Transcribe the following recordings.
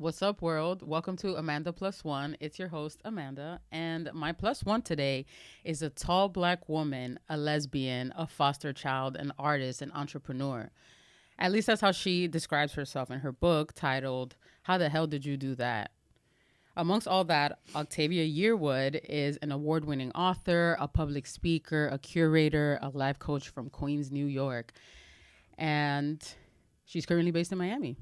What's up, world? Welcome to Amanda Plus One. It's your host, Amanda. And my plus one today is a tall black woman, a lesbian, a foster child, an artist, an entrepreneur. At least that's how she describes herself in her book titled, How the Hell Did You Do That? Amongst all that, Octavia Yearwood is an award-winning author, a public speaker, a curator, a life coach from Queens, New York. And she's currently based in Miami.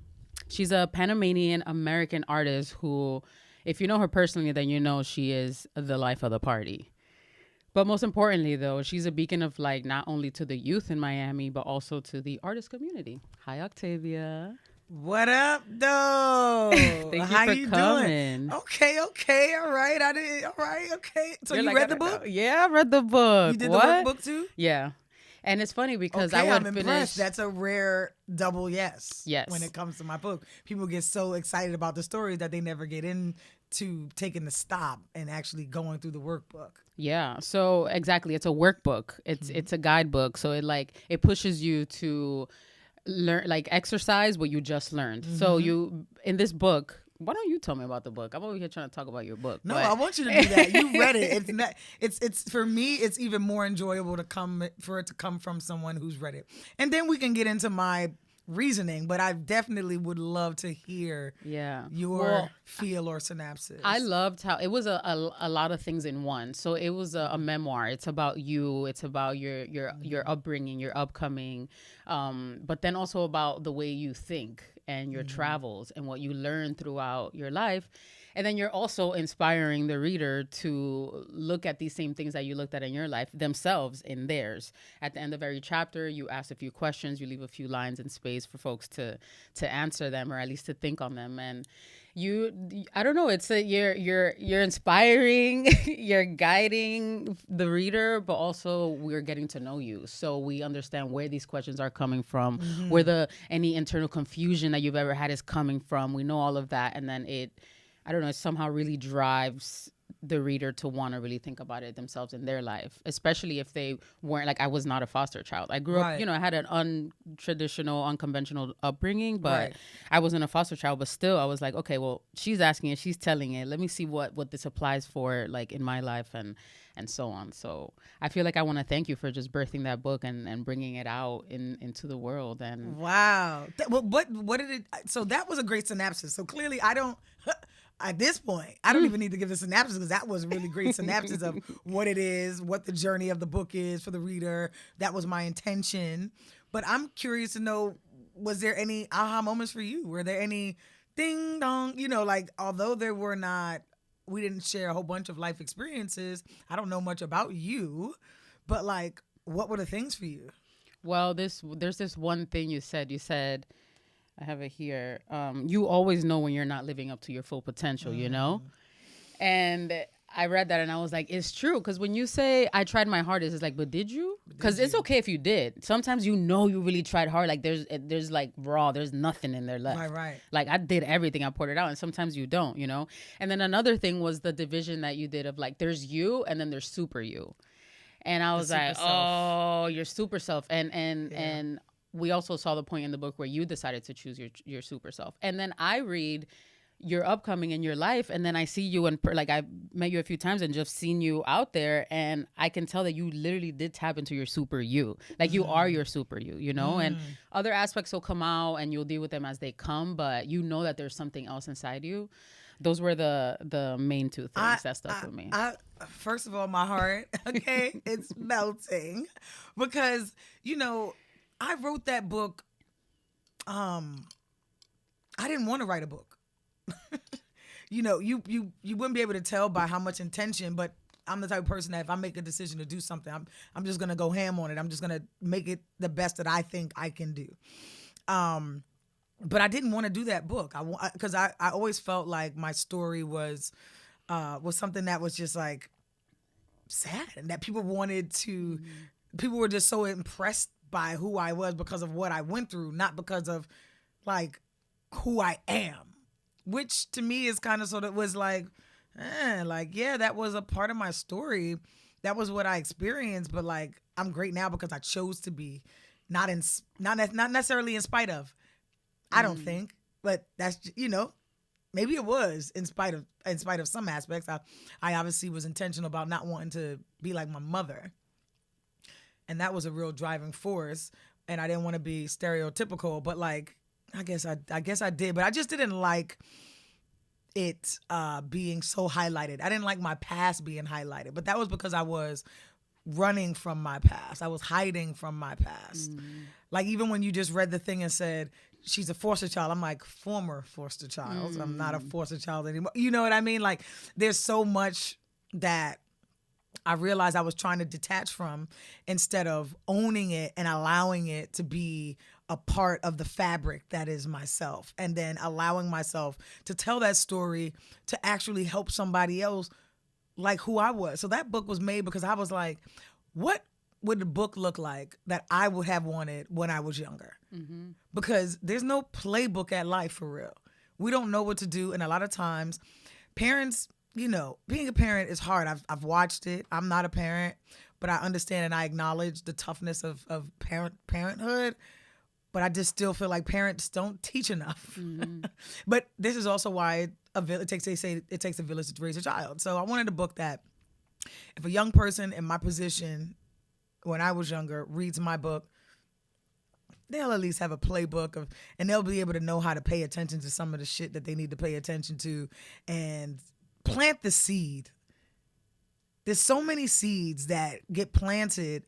She's a Panamanian American artist who, if you know her personally, then you know she is the life of the party. But most importantly, though, she's a beacon of light not only to the youth in Miami, but also to the artist community. Hi, Octavia. What up, though? Thank you How for you coming. doing? Okay, all right. All right, okay. So You're you like, read I the don't book? know. Yeah, I read the book. You did What? the workbook too? Yeah. And it's funny because Okay, I would I'm finish. impressed. That's a rare double yes. Yes. When it comes to my book, people get so excited about the story that they never get into taking the stop and actually going through the workbook. Yeah. So exactly, it's a workbook. It's a guidebook. So it pushes you to learn, like, exercise what you just learned. So you in this book. Why don't you tell me about the book? I'm over here trying to talk about your book. No, but I want you to do that. You read it. It's not. It's for me. It's even more enjoyable for it to come from someone who's read it, and then we can get into my reasoning. But I definitely would love to hear your feel or synopsis. I loved how it was a lot of things in one. So it was a memoir. It's about you. It's about your upbringing, your upcoming, but then also about the way you think and your travels and what you learn throughout your life. And then you're also inspiring the reader to look at these same things that you looked at in your life themselves in theirs. At the end of every chapter, you ask a few questions, you leave a few lines in space for folks to answer them, or at least to think on them. And I don't know, you're inspiring, you're guiding the reader, but also we're getting to know you. So we understand where these questions are coming from, where any internal confusion that you've ever had is coming from. We know all of that. And then it somehow really drives the reader to want to really think about it themselves in their life, especially if they weren't, like, I was not a foster child. I grew up, I had an untraditional, unconventional upbringing, but I wasn't a foster child. But still, I was like, okay, well, she's asking it, she's telling it. Let me see what this applies for, like, in my life and so on. So I feel like I want to thank you for just birthing that book and bringing it out into the world. And wow. What did it? So that was a great synopsis. So clearly, I don't. At this point, I don't even need to give the synopsis because that was a really great synopsis of what it is, what the journey of the book is for the reader. That was my intention. But I'm curious to know, was there any aha moments for you? Were there any ding dong, like, although we didn't share a whole bunch of life experiences, I don't know much about you, but, like, what were the things for you? Well, there's this one thing you said. You said, I have it here. You always know when you're not living up to your full potential, And I read that and I was like, it's true. Because when you say I tried my hardest, it's like, but did you? Because it's okay if you did. Sometimes you really tried hard. Like there's like raw, there's nothing in there left. Right. Like I did everything, I poured it out. And sometimes you don't, And then another thing was the division that you did of, like, there's you and then there's super you. And I was like, oh, your super self. And we also saw the point in the book where you decided to choose your super self. And then I read your upcoming in your life, and then I see you like, I've met you a few times and just seen you out there, and I can tell that you literally did tap into your super you. Like, you are your super you, And other aspects will come out and you'll deal with them as they come, but you know that there's something else inside you. Those were the main two things that stuck with me. First of all, my heart, okay, it's melting because, I wrote that book. I didn't want to write a book. You wouldn't be able to tell by how much intention, but I'm the type of person that if I make a decision to do something, I'm just gonna go ham on it. I'm just gonna make it the best that I think I can do. But I didn't want to do that book. Because I always felt like my story was something that was just, like, sad, and that people wanted to. People were just so impressed by who I was because of what I went through, not because of, like, who I am, which to me is kind of sort of was like, that was a part of my story. That was what I experienced, but, like, I'm great now because I chose to be, not necessarily in spite of. I don't think, but that's, maybe it was in spite of some aspects. I obviously was intentional about not wanting to be like my mother. And that was a real driving force. And I didn't want to be stereotypical, but like, I guess I did, but I just didn't like it being so highlighted. I didn't like my past being highlighted, but that was because I was running from my past. I was hiding from my past. Like, even when you just read the thing and said, she's a foster child, I'm like, former foster child. I'm not a foster child anymore. You know what I mean? Like, there's so much that I realized I was trying to detach from instead of owning it and allowing it to be a part of the fabric that is myself, and then allowing myself to tell that story to actually help somebody else like who I was. So that book was made because I was like, what would the book look like that I would have wanted when I was younger? Because there's no playbook at life for real. We don't know what to do. And a lot of times parents, you know, being a parent is hard. I've watched it. I'm not a parent, but I understand and I acknowledge the toughness of parenthood. But I just still feel like parents don't teach enough. But this is also why it takes a village to raise a child. So I wanted a book that if a young person in my position when I was younger reads my book, they'll at least have a playbook and they'll be able to know how to pay attention to some of the shit that they need to pay attention to and plant the seed. There's so many seeds that get planted,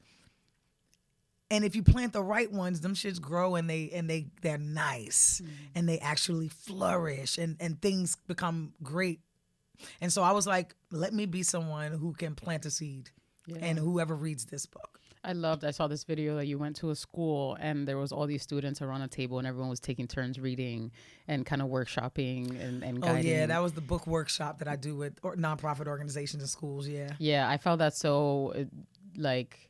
and if you plant the right ones, them shits grow and they're nice and they actually flourish and things become great. And so I was like, let me be someone who can plant a seed, and whoever reads this book. I saw this video that you went to a school and there was all these students around a table and everyone was taking turns reading and kind of workshopping and guiding. Oh yeah, that was the book workshop that I do with nonprofit organizations and schools. Yeah, I felt that so like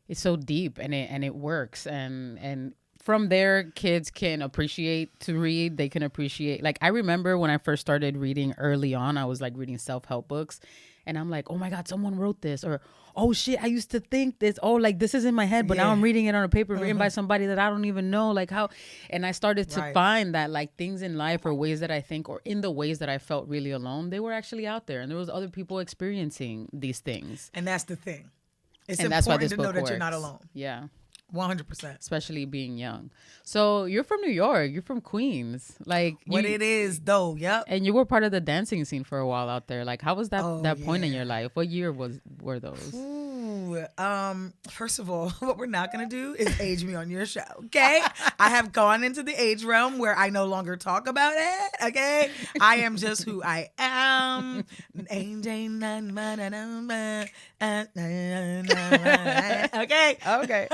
it's so deep and it works and from there kids can appreciate to read. They can appreciate, like, I remember when I first started reading early on, I was like reading self-help books and I'm like, oh my God, someone wrote this, or oh shit, I used to think this, oh, like this is in my head, but now I'm reading it on a paper written by somebody that I don't even know, like how. And I started to find that like things in life or ways that I think, or in the ways that I felt really alone, they were actually out there and there was other people experiencing these things. And that's the thing. It's and important that's why this to book know that works. you're not alone. Yeah. 100%. Especially being young. So you're from New York. You're from Queens. Like what it is though. Yep. And you were part of the dancing scene for a while out there. Like how was that point in your life? What year were those? Ooh, first of all, what we're not gonna do is age me on your show. Okay. I have gone into the age realm where I no longer talk about it. Okay. I am just who I am. Okay. Okay.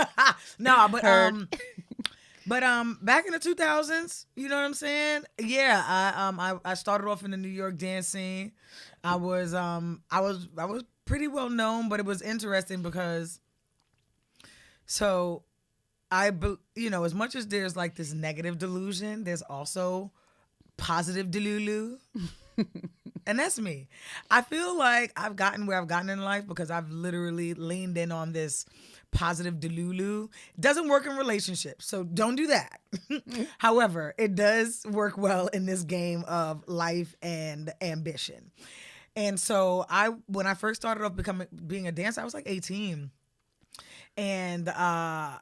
No, but back in the 2000s, you know what I'm saying? Yeah, I started off in the New York dance scene. I was pretty well known, but it was interesting because as much as there's like this negative delusion, there's also positive delulu. And that's me. I feel like I've gotten where I've gotten in life because I've literally leaned in on this positive delulu. It doesn't work in relationships, so don't do that. However, it does work well in this game of life and ambition. And so when I first started off being a dancer, I was like 18. And I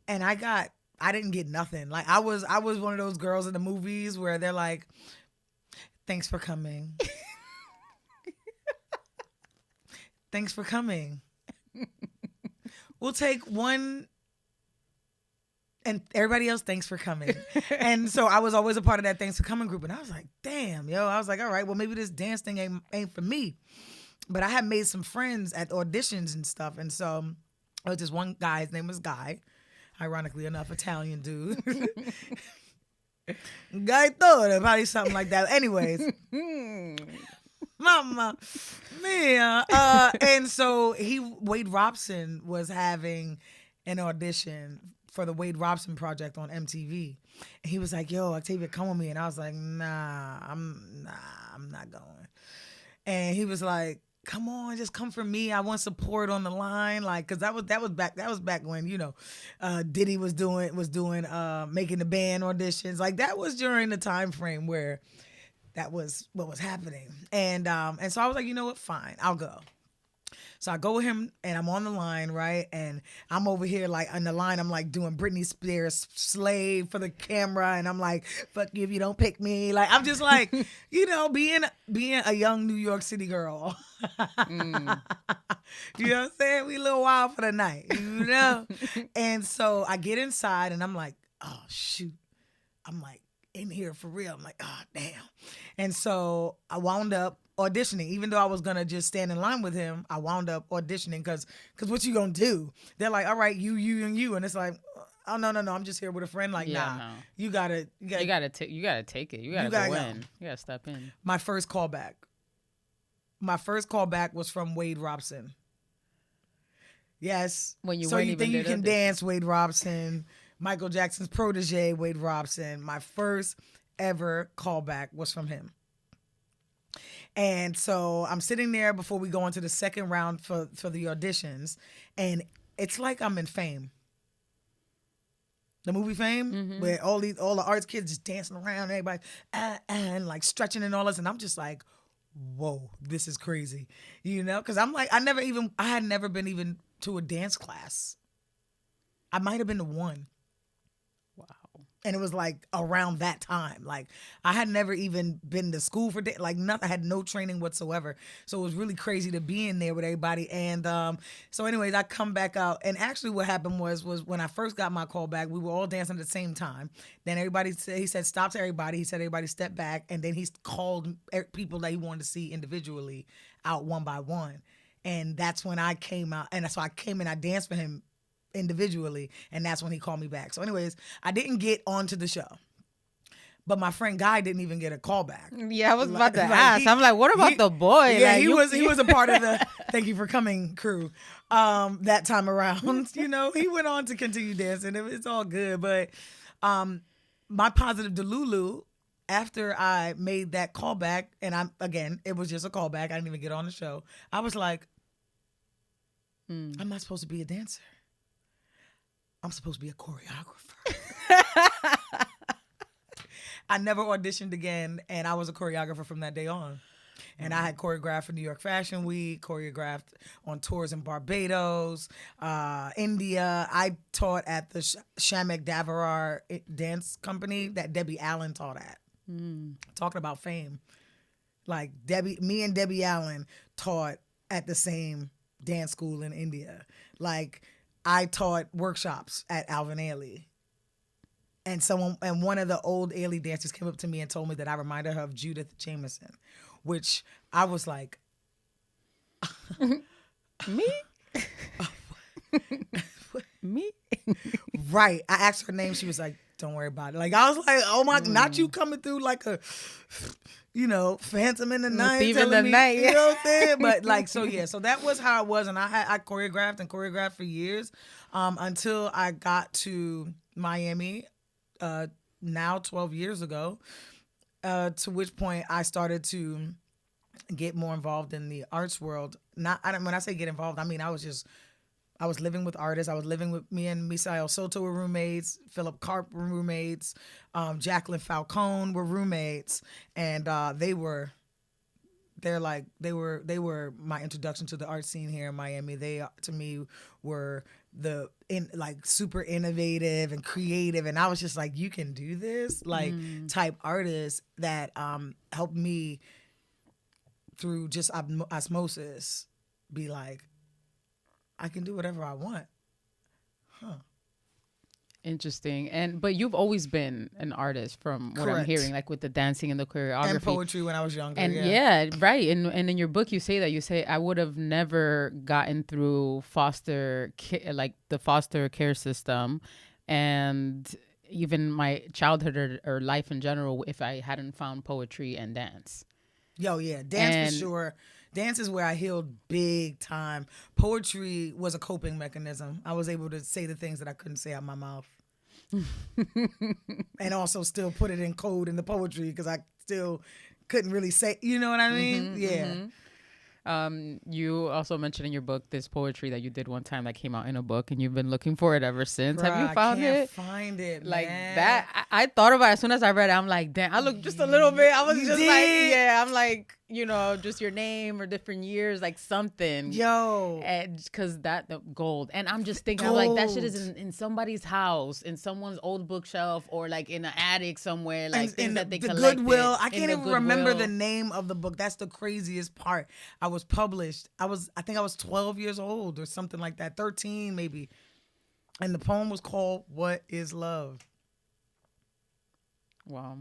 didn't get nothing. Like I was one of those girls in the movies where they're like, thanks for coming. Thanks for coming. We'll take one. And everybody else, thanks for coming. And so I was always a part of that thanks for coming group. And I was like, damn, I was like, all right, well, maybe this dance thing ain't for me. But I had made some friends at auditions and stuff. And so there was this one guy, his name was Guy. Ironically enough, Italian dude. Guy thought probably something like that. Anyways. Mama mia. And so Wade Robson was having an audition for the Wade Robson project on MTV. And he was like, yo, Octavia, come with me. And I was like, nah, I'm not going. And he was like, come on, just come for me. I want support on the line, like, cause that was back when, you know, Diddy was doing making the band auditions. Like, that was during the time frame where that was what was happening. And so I was like, you know what, fine, I'll go. So I go with him, and I'm on the line, right? And I'm over here, like, on the line, I'm, like, doing Britney Spears Slave for the camera, and I'm like, fuck you if you don't pick me. Like, I'm just, like, you know, being a young New York City girl. You know what I'm saying? We a little wild for the night, you know? And so I get inside, and I'm like, oh, shoot. I'm, like, in here for real. I'm like, oh, damn. And so I wound up auditioning. Even though I was going to just stand in line with him, I wound up auditioning because what you going to do? They're like, all right, you, and you. And it's like, oh, no, I'm just here with a friend. Like, nah, no. You got to take it. You got to go in. You got to step in. My first callback was from Wade Robson. Yes. When you so you think you can dance, Wade Robson. Michael Jackson's protege, Wade Robson. My first ever callback was from him. And so I'm sitting there before we go into the second round for the auditions, and it's like I'm in Fame. The movie Fame, where all the arts kids just dancing around, everybody and like stretching and all this, and I'm just like, whoa, this is crazy, you know? Because I'm like, I had never been even to a dance class. I might have been to one. Wow. And it was like around that time. Like, I had never even been to school for like nothing. I had no training whatsoever. So it was really crazy to be in there with everybody. And so anyways, I come back out. And actually what happened was when I first got my call back, we were all dancing at the same time. Then he said, stop to everybody. He said, everybody step back. And then he called people that he wanted to see individually out one by one. And that's when I came out. And so I came and I danced for him individually, and that's when he called me back. So anyways, I didn't get onto the show, but my friend Guy didn't even get a call back. Yeah, I was about to ask. I'm like, what about the boy? Yeah, like, he was a part of the Thank You for Coming crew that time around. You know, he went on to continue dancing. It's all good, but my positive Delulu, after I made that callback, and it was just a callback, I didn't even get on the show, I was like, I'm not supposed to be a dancer. I'm supposed to be a choreographer. I never auditioned again, and I was a choreographer from that day on. And I had choreographed for New York Fashion Week, choreographed on tours in Barbados, India. I taught at the Shamek Davarar dance company that Debbie Allen taught at. Talking about fame. Like, me and Debbie Allen taught at the same dance school in India. Like, I taught workshops at Alvin Ailey. And one of the old Ailey dancers came up to me and told me that I reminded her of Judith Jameson, which I was like, me? Me? Right. I asked her name. She was like, don't worry about it. Like, I was like, oh my, not you coming through like a, you know, Phantom in the Night. Thief in the Night. You know what I'm saying? But like, so yeah, so that was how it was. And I choreographed for years until I got to Miami now 12 years ago, to which point I started to get more involved in the arts world. When I say get involved, I mean, I was living with artists. I was living with me and Misael Soto were roommates. Philip Karp were roommates. Jacqueline Falcone were roommates, and they were my introduction to the art scene here in Miami. They to me were super innovative and creative, and I was just like, you can do this, type artists that helped me through just osmosis be like, I can do whatever I want. Interesting. But you've always been an artist from what I'm hearing, like with the dancing and the choreography. And poetry when I was younger. And yeah, right. And in your book, you say I would have never gotten through the foster care system and even my childhood or life in general if I hadn't found poetry and dance. Yo, yeah. Dance for sure. Dance is where I healed big time. Poetry was a coping mechanism. I was able to say the things that I couldn't say out my mouth. And also still put it in code in the poetry because I still couldn't really say, you know what I mean? You also mentioned in your book this poetry that you did one time that came out in a book, and you've been looking for it ever since. Bruh, Have you found I can't it? find it, Like man. that, I thought about it as soon as I read it. I'm like, damn, I looked just a little bit. I was You just did? like, yeah, I'm like, just your name or different years, like something. Yo. Because the gold. And I'm just thinking, I'm like, that shit is Gold. in somebody's house, in someone's old bookshelf, or like in an attic somewhere, like things in that they the collected. Goodwill. I in can't the even remember the Goodwill. name of the book. That's the craziest part. I was published. I think I was 12 years old or something like that, 13 maybe. And the poem was called "What Is Love." Wow.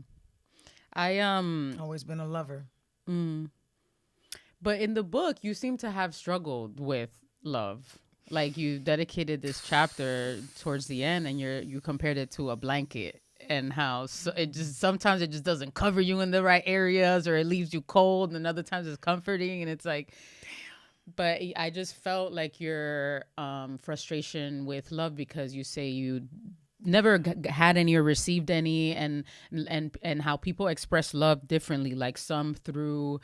I Always been a lover. But in the book, you seem to have struggled with love. Like you dedicated this chapter towards the end, and you compared it to a blanket, and how it just sometimes it just doesn't cover you in the right areas, or it leaves you cold, and other times it's comforting, and it's like. But I just felt like your frustration with love, because you say you never had any or received any, and how people express love differently, like some through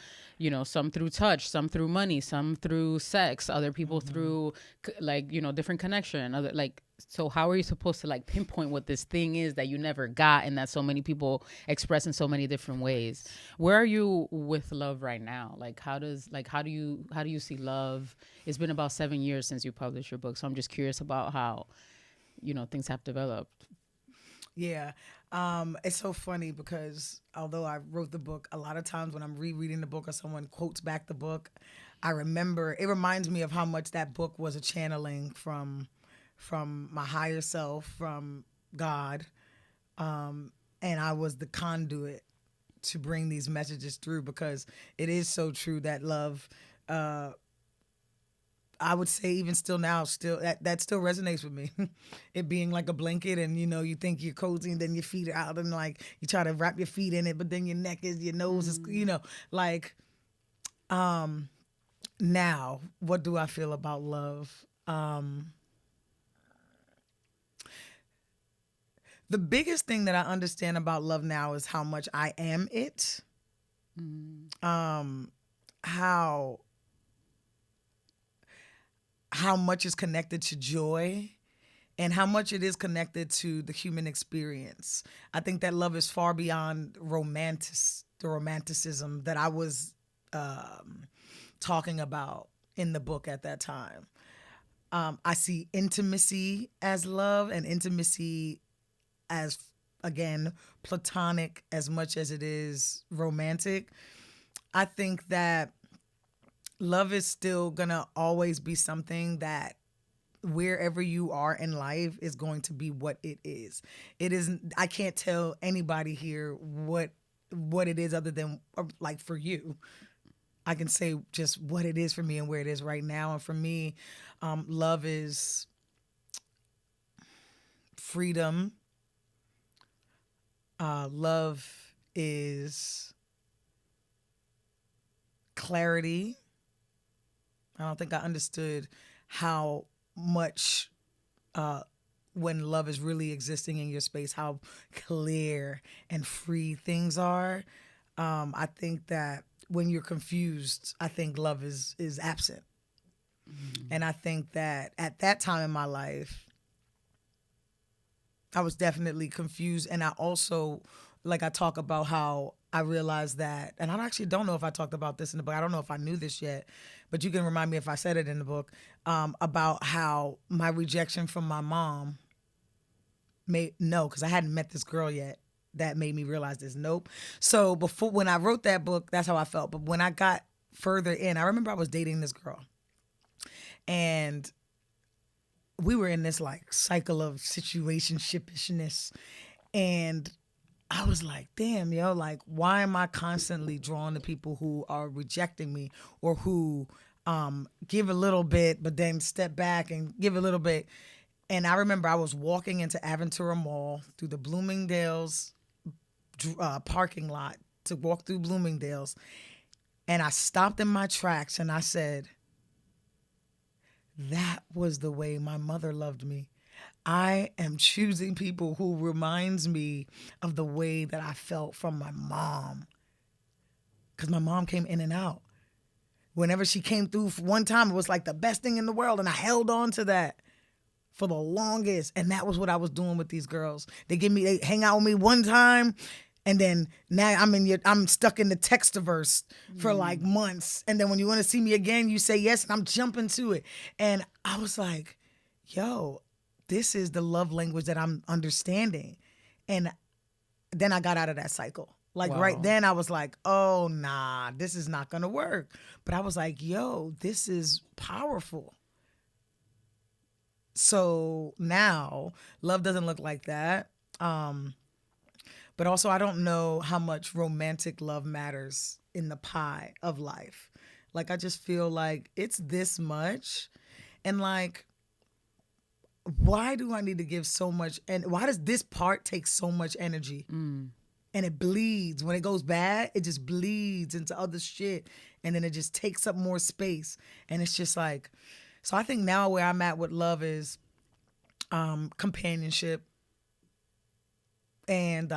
touch, some through money, some through sex, other people through different connection, other like. So how are you supposed to like pinpoint what this thing is that you never got, and that so many people express in so many different ways? Where are you with love right now? Like how do you see love? It's been about 7 years since you published your book, so I'm just curious about how things have developed. Yeah. It's so funny because although I wrote the book, a lot of times when I'm rereading the book or someone quotes back the book, it reminds me of how much that book was a channeling from my higher self, from God. And I was the conduit to bring these messages through, because it is so true that love, I would say even still now, that still resonates with me. It being like a blanket, and you think you're cozy, and then your feet are out, and like you try to wrap your feet in it, but then your nose is, like. Now, what do I feel about love? The biggest thing that I understand about love now is how much I am it. How much is connected to joy, and how much it is connected to the human experience. I think that love is far beyond the romanticism that I was talking about in the book at that time. I see intimacy as love, and intimacy as, again, platonic as much as it is romantic. I think that love is still gonna always be something that wherever you are in life is going to be what it is. It isn't. I can't tell anybody here what it is other than like for you. I can say just what it is for me and where it is right now. And for me, love is freedom. Love is clarity. I don't think I understood how much when love is really existing in your space, how clear and free things are. I think that when you're confused, I think love is absent. And I think that at that time in my life, I was definitely confused. And I also, like, I talk about how I realized that, and I actually don't know if I talked about this in the book. I don't know if I knew this yet, but you can remind me if I said it in the book, about how my rejection from my mom because I hadn't met this girl yet. That made me realize this. Nope. So when I wrote that book, that's how I felt. But when I got further in, I remember I was dating this girl, and we were in this like cycle of situationshipishness, and I was like, damn, like, why am I constantly drawn to people who are rejecting me, or who give a little bit but then step back and give a little bit? And I remember I was walking into Aventura Mall through the Bloomingdale's parking lot to walk through Bloomingdale's, and I stopped in my tracks and I said, that was the way my mother loved me. I am choosing people who reminds me of the way that I felt from my mom, because my mom came in and out. whenever she came through for one time, it was like the best thing in the world. And I held on to that for the longest. And that was what I was doing with these girls. They hang out with me one time. And then now I'm stuck in the textiverse for like months. And then when you want to see me again, you say yes, and I'm jumping to it. And I was like, yo, this is the love language that I'm understanding. And then I got out of that cycle. Like right then I was like, oh, nah, this is not going to work. But I was like, yo, this is powerful. So now love doesn't look like that. But also, I don't know how much romantic love matters in the pie of life. Like, I just feel like it's this much. And like, why do I need to give so much? And why does this part take so much energy? And it bleeds. When it goes bad, it just bleeds into other shit. And then it just takes up more space. And it's just like, so I think now where I'm at with love is companionship. And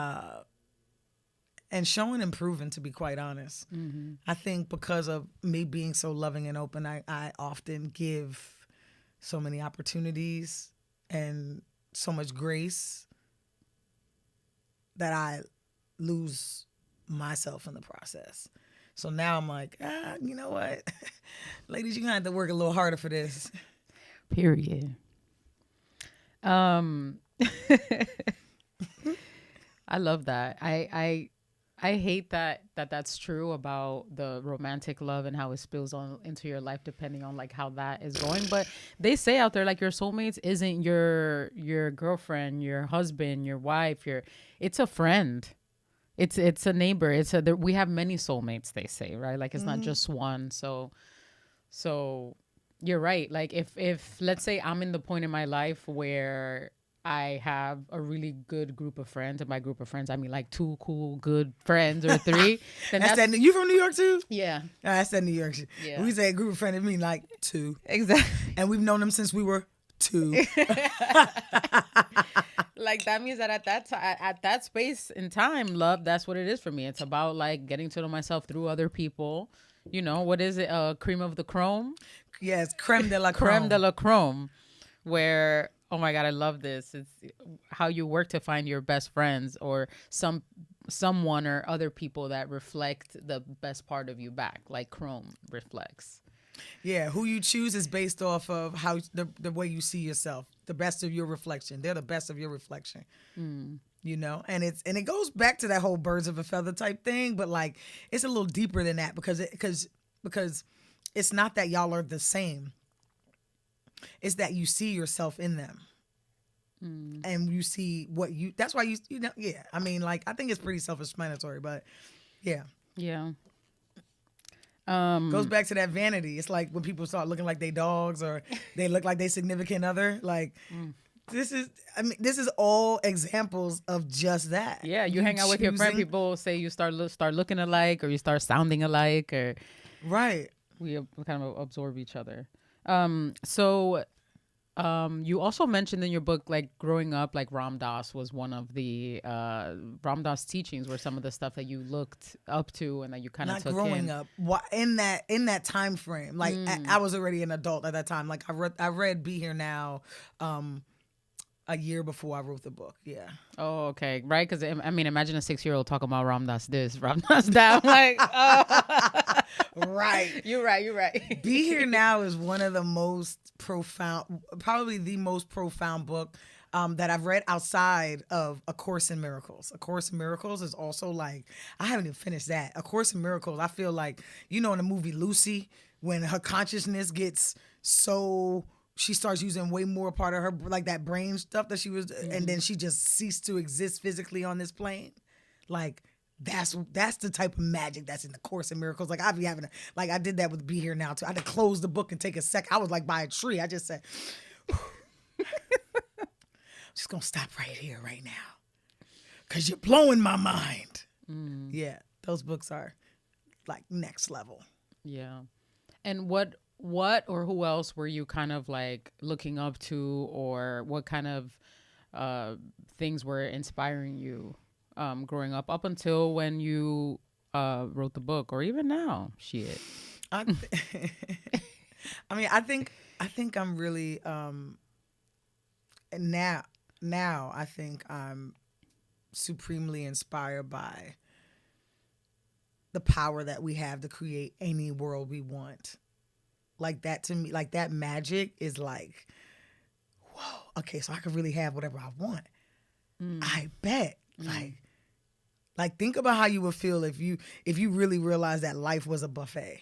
showing and proving, to be quite honest. I think because of me being so loving and open, I often give so many opportunities and so much grace that I lose myself in the process. So now I'm like, you know what? Ladies, you're going to have to work a little harder for this. Period. I love that. I hate that's true about the romantic love and how it spills on into your life depending on like how that is going. But they say out there like your soulmates isn't your girlfriend, your husband, your wife, it's a friend. It's a neighbor. We have many soulmates, they say, right? Like it's not just one. So you're right. Like if let's say I'm in the point in my life where I have a really good group of friends, and by group of friends I mean like 2 cool good friends or 3. Then that's that. You from New York too? Yeah. That's that New York shit. Yeah. When we say a group of friends, it mean like 2. Exactly. And we've known them since we were 2. Like that means that at that space in time, love, that's what it is for me. It's about like getting to know myself through other people. You know, what is it? Cream of the chrome? Yes, creme de la chrome. Creme de la chrome, where, oh my God, I love this. It's how you work to find your best friends or someone or other people that reflect the best part of you back, like chrome reflects. Yeah, who you choose is based off of how the way you see yourself, the best of your reflection. They're the best of your reflection. You know, and it goes back to that whole birds of a feather type thing, but like it's a little deeper than that because it's not that y'all are the same. It's that you see yourself in them. And you see that's why you know, yeah. I mean, like, I think it's pretty self-explanatory, but yeah. Yeah. Goes back to that vanity. It's like when people start looking like they dogs or they look like they significant other, like, this is all examples of just that. Yeah, you hang out with your friend, people say you start looking alike or you start sounding alike, or right. We kind of absorb each other. So you also mentioned in your book, like growing up, like Ram Dass was one of the Ram Dass teachings were some of the stuff that you looked up to and that you kind of took in. Not growing up, in that time frame. Like I was already an adult at that time. Like I read Be Here Now a year before I wrote the book. Yeah. Oh, okay. Right. Because I mean, imagine a 6-year-old talking about Ram Dass this, Ram Dass that. I'm like, oh. Right. You're right. Be Here Now is one of the most profound, probably the most profound book that I've read outside of A Course in Miracles. A Course in Miracles is also like, I haven't even finished that. A Course in Miracles, I feel like, you know, in the movie Lucy, when her consciousness gets so, she starts using way more part of her, like that brain stuff that she was, and then she just ceased to exist physically on this plane. Like, that's the type of magic that's in the Course in Miracles. Like, I'd be having I did that with Be Here Now too. I had to close the book and take a sec. I was like by a tree. I just said, I'm just gonna stop right here, right now, because you're blowing my mind. Yeah, those books are like next level. Yeah. And what or who else were you kind of like looking up to, or what kind of things were inspiring you growing up until when you wrote the book, or even now? Shit. I mean, I think I'm really now I think I'm supremely inspired by the power that we have to create any world we want. Like that to me, like that magic is like, whoa, okay, so I can really have whatever I want. I bet. Like think about how you would feel if you really realized that life was a buffet.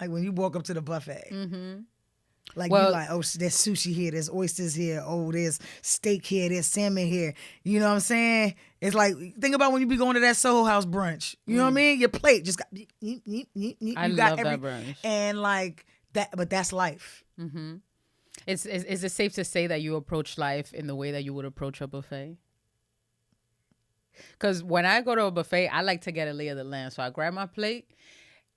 Like when you walk up to the buffet. Like you're like, oh, there's sushi here, there's oysters here, oh, there's steak here, there's salmon here. You know what I'm saying? It's like, think about when you be going to that Soho House brunch. You know what I mean? Your plate just got, I love that brunch. And like that, but that's life. Is it safe to say that you approach life in the way that you would approach a buffet? Because when I go to a buffet, I like to get a lay of the land. So I grab my plate.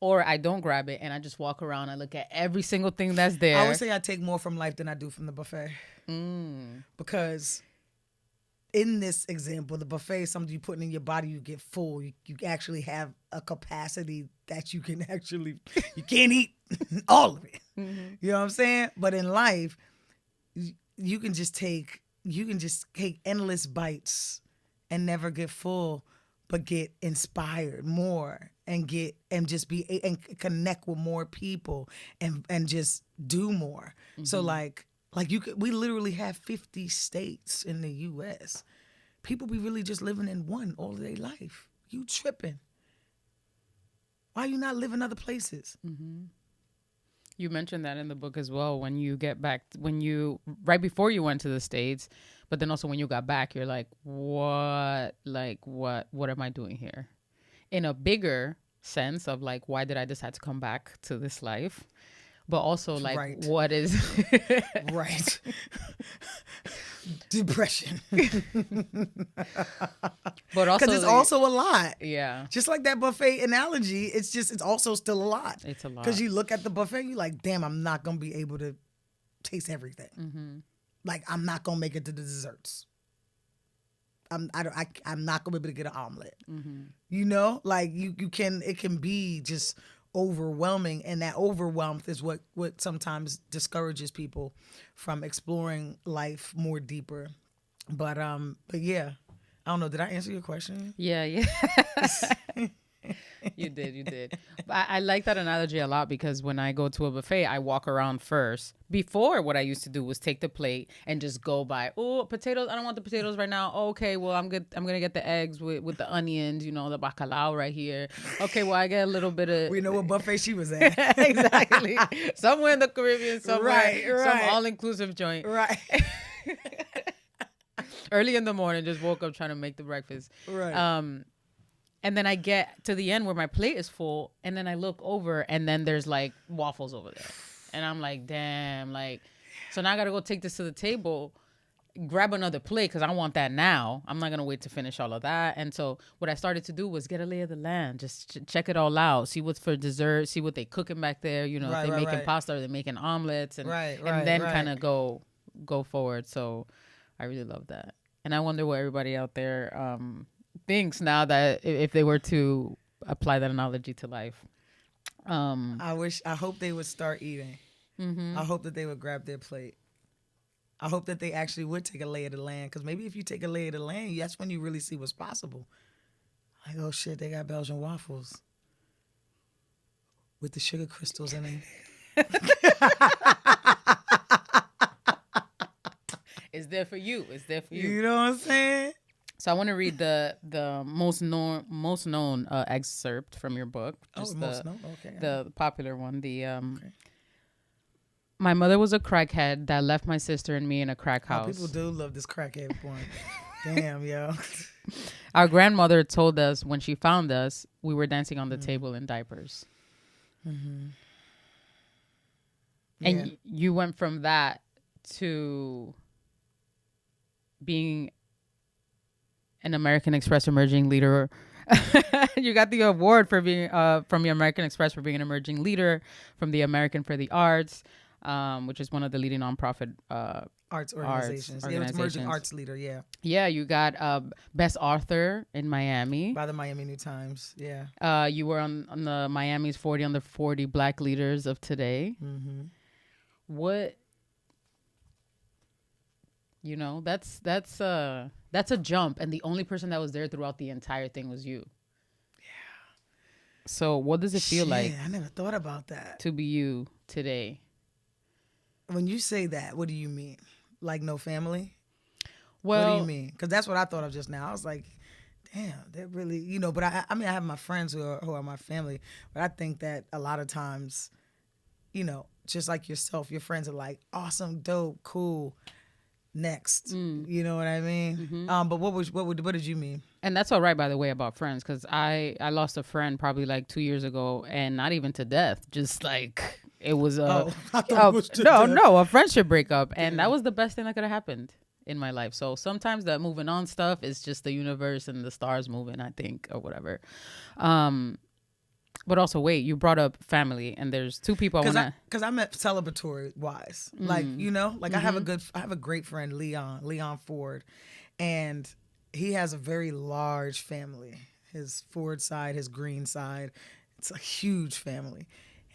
Or I don't grab it and I just walk around. I look at every single thing that's there. I would say I take more from life than I do from the buffet. Because in this example, the buffet is something you put in your body, you get full. You actually have a capacity that you can actually, you can't eat all of it. You know what I'm saying? But in life, you can just take endless bites and never get full, but get inspired more. And just connect with more people and just do more. So like we literally have 50 states in the U.S. People be really just living in one all of their life. You tripping? Why you not living other places? You mentioned that in the book as well. When you get back, right before you went to the States, but then also when you got back, you're like, what am I doing here? In a bigger sense of like, why did I decide to come back to this life? But also like, what is... Right. Depression. But also... Because it's also a lot. Yeah. Just like that buffet analogy, it's also still a lot. It's a lot. Because you look at the buffet, you're like, damn, I'm not going to be able to taste everything. Like, I'm not going to make it to the desserts. I'm not gonna be able to get an omelet. You know, like it can be just overwhelming, and that overwhelm is what sometimes discourages people from exploring life more deeper. But yeah, I don't know. Did I answer your question? Yeah. You did. I like that analogy a lot because when I go to a buffet, I walk around first. Before, what I used to do was take the plate and just go by, oh, potatoes, I don't want the potatoes right now. Oh, okay, well, I'm good. I'm going to get the eggs with the onions, you know, the bacalao right here. Okay, well, I get a little bit of... We know what buffet she was at. Exactly. Somewhere in the Caribbean, somewhere. Right. Some all-inclusive joint. Right. Early in the morning, just woke up trying to make the breakfast. Right. And then I get to the end where my plate is full, and then I look over, and then there's like waffles over there. And I'm like, damn, like, so now I got to go take this to the table, grab another plate because I want that now. I'm not going to wait to finish all of that. And so what I started to do was get a lay of the land, just check it all out, see what's for dessert, see what they cooking back there, you know, if they're making pasta or they're making omelets, and then kind of go forward. So I really love that. And I wonder what everybody out there thinks now that if they were to apply that analogy to life. I hope they would start eating. I hope that they would grab their plate. I hope that they actually would take a lay of the land, because maybe if you take a lay of the land, that's when you really see what's possible. Like, oh shit, they got Belgian waffles with the sugar crystals in them. It's there for you. It's there for you. You know what I'm saying? So I want to read the most known excerpt from your book. Most known? Okay. The popular one. My mother was a crackhead that left my sister and me in a crack house. People do love this crackhead point. Damn, yo. Our grandmother told us when she found us, we were dancing on the table in diapers. And you went from that to being an American Express emerging leader. You got the award for being from the American Express for being an emerging leader, from the American for the Arts. which is one of the leading nonprofit arts organizations. Yeah, it's emerging arts leader. Yeah. Yeah, you got best author in Miami by the Miami New Times. Yeah. You were on the Miami's 40 under 40 Black leaders of today. Mm-hmm. What? You know, that's a jump, and the only person that was there throughout the entire thing was you. Yeah. So what does it feel like? I never thought about that. To be you today. When you say that, what do you mean? Like no family? Well, what do you mean? Because that's what I thought of just now. I was like, damn, they're really, you know. But I mean, I have my friends who are my family, but I think that a lot of times, you know, just like yourself, your friends are like, awesome, dope, cool. Next, you know what I mean? Mm-hmm. But what did you mean? And that's all right, by the way, about friends, because I lost a friend probably like 2 years ago, and not even to death, just like it was a friendship breakup, and that was the best thing that could have happened in my life. So sometimes that moving on stuff is just the universe and the stars moving, I think, or whatever. But also, wait, you brought up family, and there's two people I want to... Because I meant celebratory-wise. Like, you know? Like, Mm-hmm. I have a great friend, Leon Ford, and he has a very large family. His Ford side, his Green side. It's a huge family.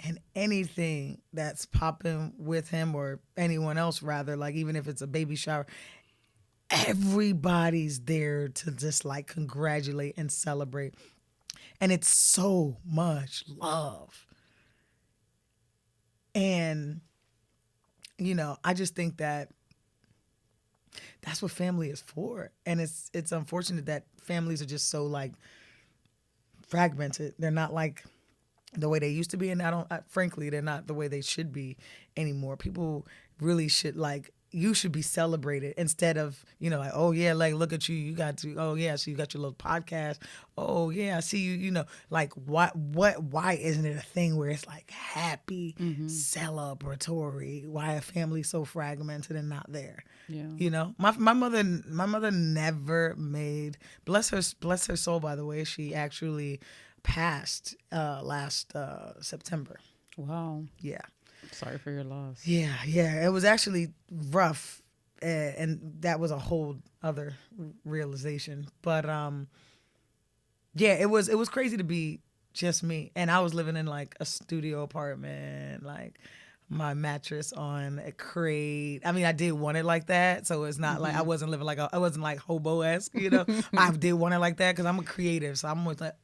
And anything that's popping with him, or anyone else, rather, like, even if it's a baby shower, everybody's there to just, like, congratulate and celebrate. And it's so much love. And, you know, I just think that that's what family is for. And it's unfortunate that families are just so, like, fragmented. They're not like the way they used to be. And frankly, they're not the way they should be anymore. People really should, like, you should be celebrated instead of, you know, like, oh yeah, like, look at you, you got to, oh yeah, so you got your little podcast. Oh yeah, I see you, you know, like, why isn't it a thing where it's like happy, celebratory? Why are families so fragmented and not there? Yeah. You know, my mother never made, bless her soul, by the way, she actually passed last September. Wow. Yeah. Sorry for your loss. Yeah. It was actually rough, and that was a whole other realization. But yeah, it was crazy to be just me, and I was living in like a studio apartment, like my mattress on a crate. I mean, I did want it like that, so it's not like I wasn't living like I wasn't like hobo-esque, you know. I did want it like that because I'm a creative, so I'm always like,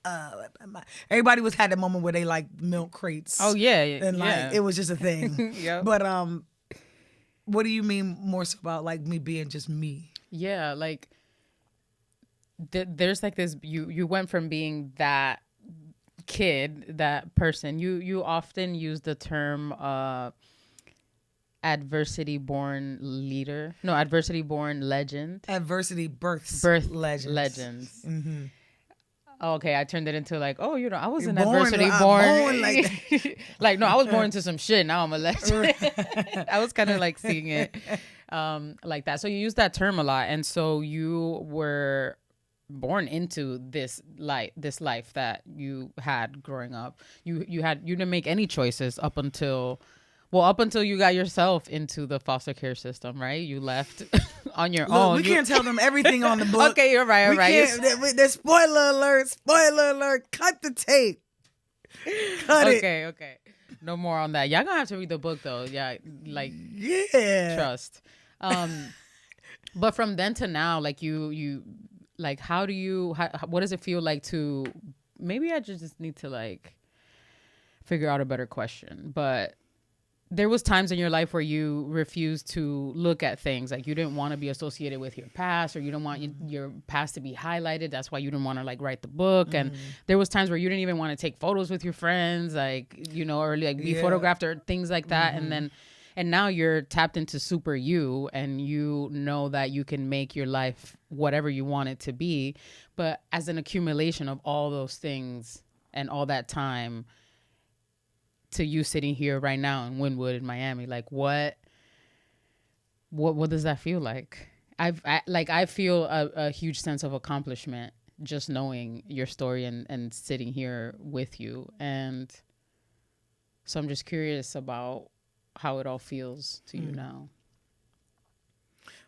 everybody had that moment where they like milk crates. Oh yeah, and like it was just a thing. Yeah. But what do you mean more so about like me being just me? Yeah, like there's like this. You went from being that kid, that person. You often use the term adversity born legend. Adversity birth legends. Mm-hmm. Okay, I turned it into like, oh, you know, I was an adversity born like that. Like, no, I was born into some shit. Now I'm a legend. I was kind of like seeing it like that. So you use that term a lot, and so you were born into this life that you had growing up. You didn't make any choices up until you got yourself into the foster care system, right? You left on your own. We can't tell them everything on the book. Okay, you're right. The spoiler alert. Cut the tape. Cut it. Okay. No more on that. Y'all gonna have to read the book though. Yeah, like trust. But from then to now, like you like, what does it feel like to, maybe I just need to like figure out a better question, but there was times in your life where you refused to look at things, like you didn't want to be associated with your past, or you don't want your past to be highlighted. That's why you didn't want to like write the book. And there was times where you didn't even want to take photos with your friends, like, you know, or like be photographed or things like that. And now you're tapped into super you, and you know that you can make your life whatever you want it to be. But as an accumulation of all those things and all that time, to you sitting here right now in Wynwood in Miami, like what does that feel like? I feel a huge sense of accomplishment just knowing your story and sitting here with you. And so I'm just curious about how it all feels to you now.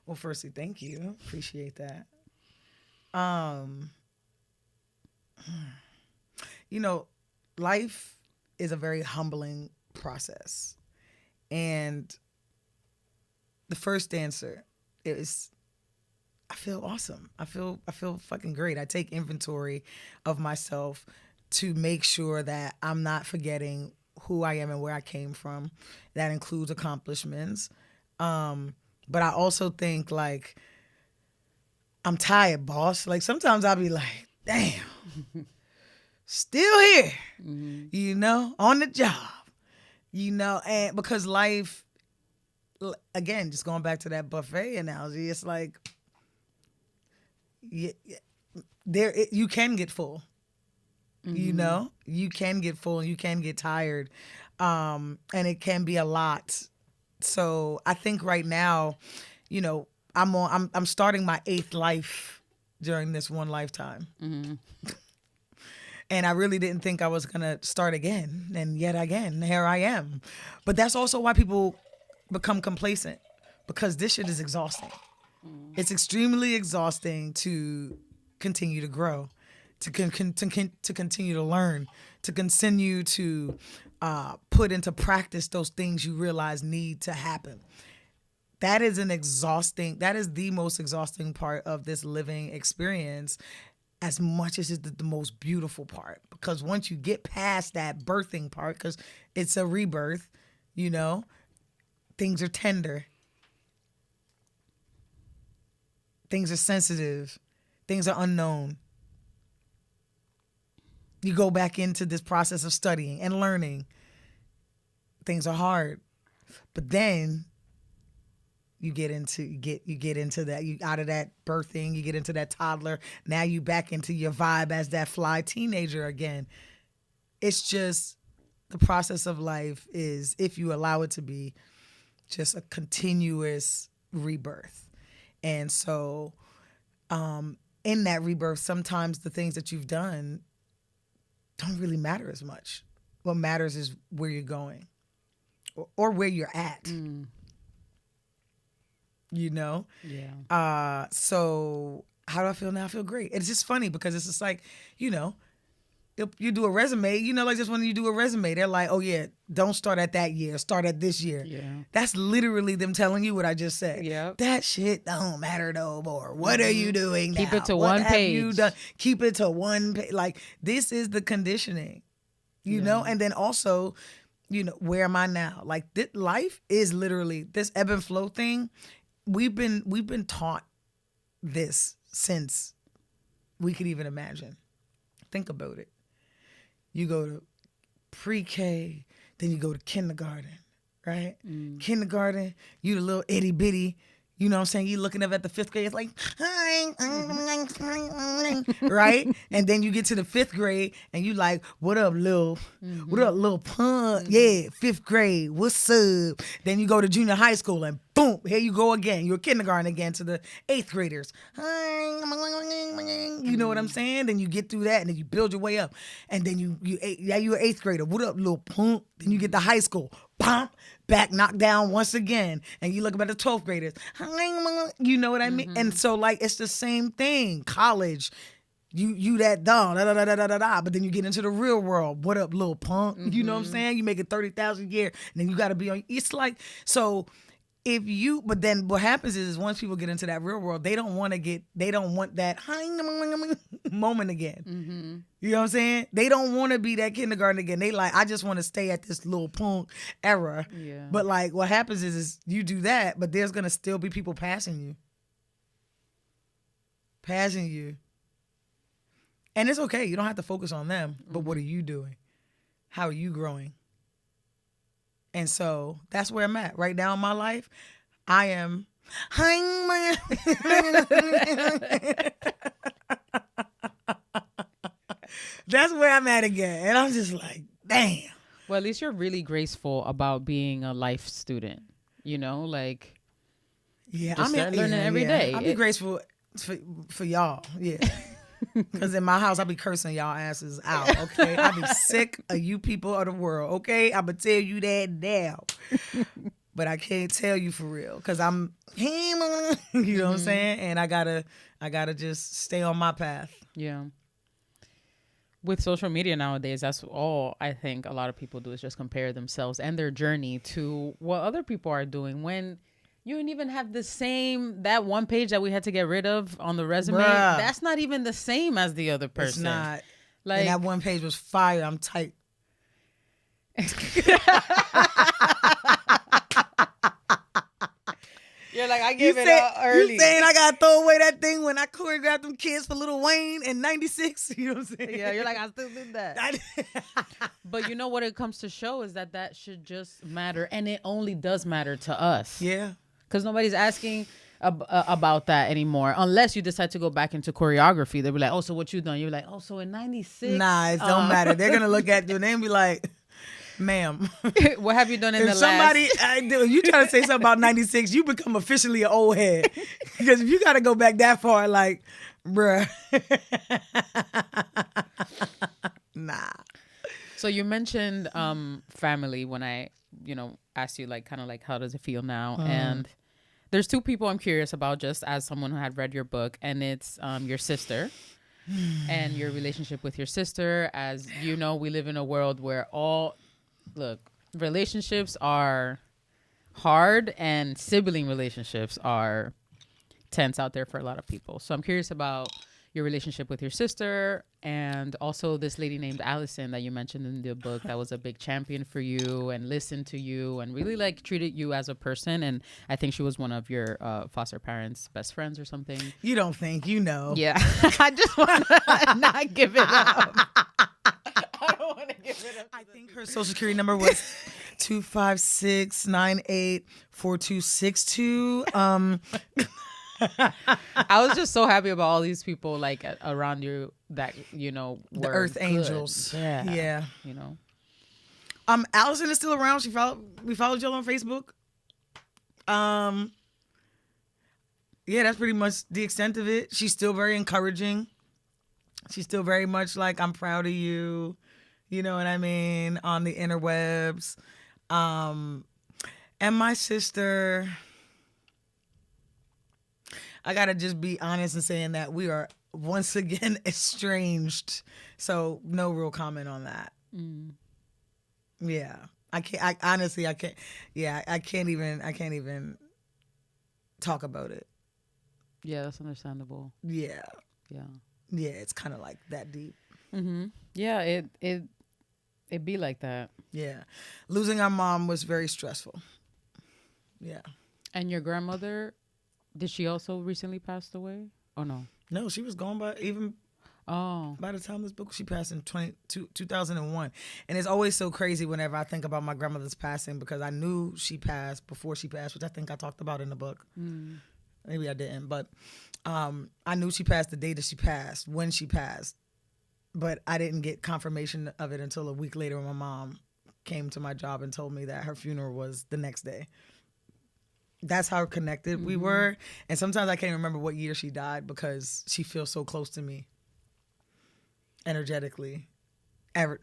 Well, firstly, thank you. Appreciate that. You know, life is a very humbling process. And the first answer is, I feel awesome. I feel fucking great. I take inventory of myself to make sure that I'm not forgetting who I am and where I came from. That includes accomplishments. But I also think, like, I'm tired, boss. Like, sometimes I'll be like, damn, still here, you know, on the job, you know, and because life, again, just going back to that buffet analogy, it's like, you can get full, you know, you can get full and you can get tired, and it can be a lot. So I think right now, you know, I'm starting my 8th life during this one lifetime. And I really didn't think I was going to start again. And yet again, here I am. But that's also why people become complacent, because this shit is exhausting. It's extremely exhausting to continue to grow, to continue to learn, to continue to put into practice those things you realize need to happen. That is the most exhausting part of this living experience, as much as it's the most beautiful part. Because once you get past that birthing part, because it's a rebirth, you know, things are tender. Things are sensitive. Things are unknown. You go back into this process of studying and learning. Things are hard. But then you get into that, you out of that birthing, you get into that toddler. Now you back into your vibe as that fly teenager again. It's just the process of life is, if you allow it to be, just a continuous rebirth. And so in that rebirth, sometimes the things that you've done don't really matter as much. What matters is where you're going or where you're at. You know? Yeah. So how do I feel now? I feel great. It's just funny because it's just like, you know, you do a resume, you know, like just when you do a resume, they're like, oh yeah, don't start at that year, start at this year. Yeah. That's literally them telling you what I just said. Yep. That shit don't matter no more. What are you doing now? Keep it to what one have page. You done? Keep it to one page. Like, this is the conditioning, you know? And then also, you know, where am I now? Like, life is literally this ebb and flow thing. We've been taught this since we could even imagine. Think about it. You go to pre-K, then you go to kindergarten, right? Kindergarten, you the little itty bitty, you know what I'm saying? You looking up at the 5th grade, it's like, hi, right? And then you get to the 5th grade and you like, what up, Lil? What up, Lil Punk? Yeah, 5th grade, what's up? Then you go to junior high school and boom, here you go again. You're kindergarten again to the 8th graders. You know what I'm saying? Then you get through that and then you build your way up. And then you're an 8th grader. What up, Lil Punk? Then you get to high school. Pump, back knocked down once again. And you look up at the 12th graders. You know what I mean? And so, like, it's the same thing. College, you that dumb, but then you get into the real world. What up, Lil Punk? You know what I'm saying? You make it 30,000 a year, and then you got to be on. It's like, so but then what happens is once people get into that real world, they don't want that moment again. You know what I'm saying? They don't want to be that kindergarten again. They like, I just want to stay at this Lil Punk era. Yeah. But like, what happens is you do that, but there's going to still be people passing you. And it's okay. You don't have to focus on them, but what are you doing? How are you growing? And so that's where I'm at right now in my life. I am. That's where I'm at again. And I'm just like, damn. Well, at least you're really graceful about being a life student, you know, like. Yeah, I'm learning every day. I'll be graceful for y'all. Yeah. Because in my house, I be cursing y'all asses out, okay? I be sick of you people of the world, okay? I'm going to tell you that now. But I can't tell you for real because I'm, you know what I'm saying? And I gotta just stay on my path. Yeah. With social media nowadays, that's all I think a lot of people do is just compare themselves and their journey to what other people are doing when you don't even have that one page that we had to get rid of on the resume. Bruh. That's not even the same as the other person. It's not. Like, and that one page was fire. I'm tight. You're like, I gave it up early. You saying I got to throw away that thing when I choreographed them kids for Lil Wayne in 96? You know what I'm saying? Yeah, you're like, I still did that. But you know what it comes to show is that should just matter. And it only does matter to us. Yeah. Because nobody's asking about that anymore. Unless you decide to go back into choreography. They'll be like, oh, so what you done? You're like, oh, so in 96? Nah, it don't matter. They're going to look at you and they'll be like, ma'am. What have you done in the somebody, last? You try to say something about 96, you become officially an old head. Because if you got to go back that far, like, bruh. Nah. So you mentioned family when I, asked you like kind of like how does it feel now? And there's two people I'm curious about just as someone who had read your book, and it's your sister and your relationship with your sister. As you know, we live in a world where relationships are hard and sibling relationships are tense out there for a lot of people. So I'm curious about your relationship with your sister and also this lady named Allison that you mentioned in the book that was a big champion for you and listened to you and really like treated you as a person. And I think she was one of your foster parents' best friends or something. You don't think, you know. Yeah. I just want to not give it up. I don't want to give it up. I think her social security number was 256984262. I was just so happy about all these people like around you that were the Earth good. Angels. Yeah. Allison is still around. We followed you on Facebook. Yeah, that's pretty much the extent of it. She's still very encouraging. She's still very much like, I'm proud of you. You know what I mean? On the interwebs. And my sister, I got to just be honest in saying that we are once again estranged. So no real comment on that. Yeah. I can't even talk about it. Yeah, that's understandable. Yeah. Yeah. Yeah, it's kind of like that deep. Mm-hmm. Yeah, it be like that. Yeah. Losing our mom was very stressful. Yeah. And your grandmother, did she also recently passed away? Oh, no. No, she was gone by the time this book, she passed in 2001. And it's always so crazy whenever I think about my grandmother's passing because I knew she passed before she passed, which I think I talked about in the book. Maybe I didn't, but I knew she passed the day that she passed, when she passed. But I didn't get confirmation of it until a week later when my mom came to my job and told me that her funeral was the next day. That's how connected we were. And sometimes I can't remember what year she died because she feels so close to me energetically ever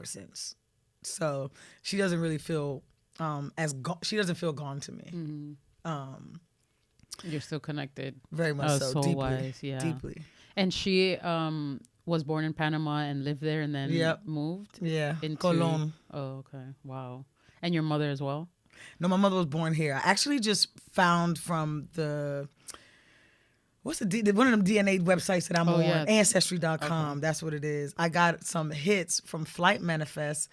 since. So she doesn't really feel she doesn't feel gone to me. You're still connected. Very much so. Deeply. Wise, yeah. Deeply. And she was born in Panama and lived there and then moved? Yeah. Into Colón. Oh, okay. Wow. And your mother as well? No, my mother was born here. I actually just found from one of them DNA websites that I'm on, Ancestry.com. Okay. That's what it is. I got some hits from Flight Manifest.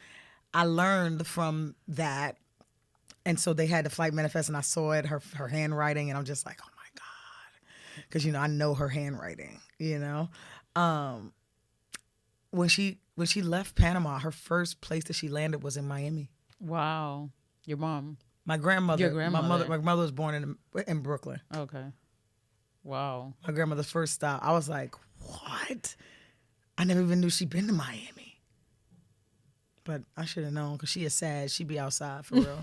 I learned from that. And so they had the Flight Manifest and I saw it, her handwriting, and I'm just like, oh my God. Because, I know her handwriting, When she left Panama, her first place that she landed was in Miami. Wow. Your mom? My grandmother. Your grandmother? My mother was born in Brooklyn. Okay. Wow. My grandmother's first stop. I was like, what? I never even knew she'd been to Miami. But I should have known because she is sad. She be outside for real.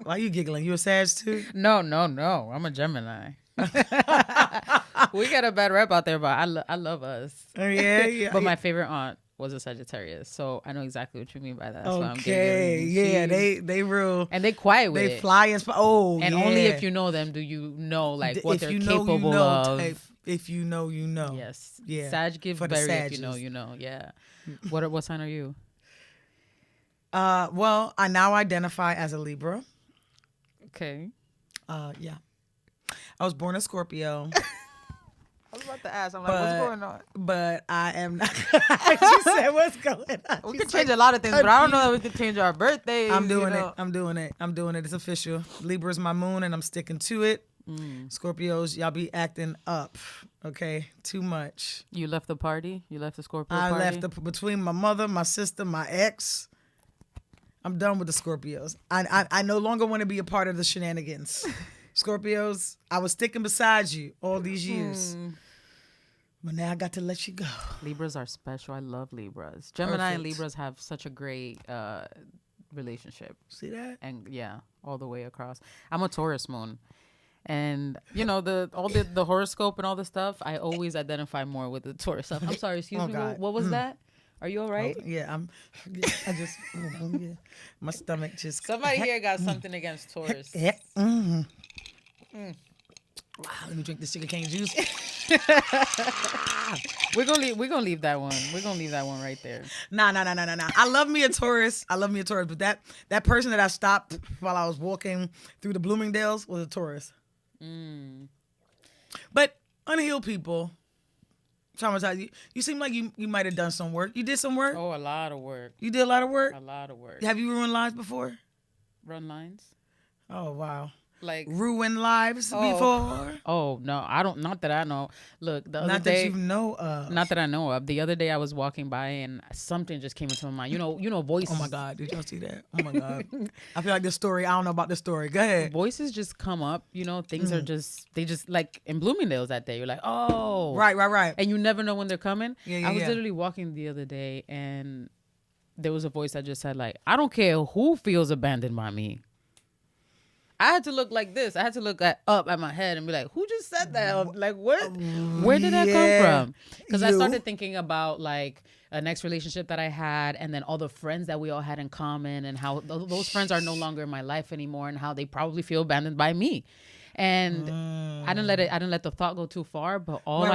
Why are you giggling? You a Sag too? No. I'm a Gemini. We got a bad rep out there, but I love us. Yeah. But my favorite aunt was a Sagittarius, so I know exactly what you mean by that. That's why I'm Okay, yeah, they real, and they quiet with they it. fly and and only if you know them do you know like what they're capable of. If you know, you know. Yes, yeah. Sag give For the berry. If Sages. you know. Yeah. What sign are you? Well, I now identify as a Libra. Okay. Yeah. I was born a Scorpio. I was about to ask. I'm like, what's going on? But I am not. She said, what's going on? We can change a lot of things, but I don't know that we can change our birthdays. I'm doing it. It's official. Libra's my moon, and I'm sticking to it. Scorpios, y'all be acting up, okay? Too much. You left the party? You left the Scorpio I party? left between my mother, my sister, my ex. I'm done with the Scorpios. I no longer want to be a part of the shenanigans. Scorpios, I was sticking beside you all these years. But now I got to let you go. Libras are special. I love Libras. Gemini and Libras have such a great relationship. See that? And yeah, all the way across. I'm a Taurus moon. And you know the horoscope and all the stuff, I always identify more with the Taurus stuff. I'm sorry, excuse me. What was that? Are you all right? Yeah, I just my stomach just. Somebody here got something against Taurus. Let me drink this sugarcane juice. We're gonna leave that one. We're gonna leave that one right there. Nah. I love me a Taurus. But that person that I stopped while I was walking through the Bloomingdale's was a Taurus. But unhealed people, traumatized. You seem like you might have done some work. You did some work? Oh, a lot of work. You did a lot of work? A lot of work. Have you ruined lives before? Run lines? Oh, wow. Like ruined lives before? Oh, no. I don't. Not that I know. Look, the other day. Not that you know of. Not that I know of. The other day I was walking by and something just came into my mind. You know, voices. Oh, my God. Did y'all see that? Oh, my God. I feel like this story. I don't know about this story. Go ahead. Voices just come up. You know, things are they just like in Bloomingdale's that day. You're like, oh. Right. And you never know when they're coming. Yeah, I was literally walking the other day and there was a voice that just said like, I don't care who feels abandoned by me. I had to look like this. I had to look up at my head and be like, who just said that? Like, what? Where did that come from? Because I started thinking about like a next relationship that I had and then all the friends that we all had in common and how those friends are no longer in my life anymore and how they probably feel abandoned by me. And I didn't let the thought go too far, but all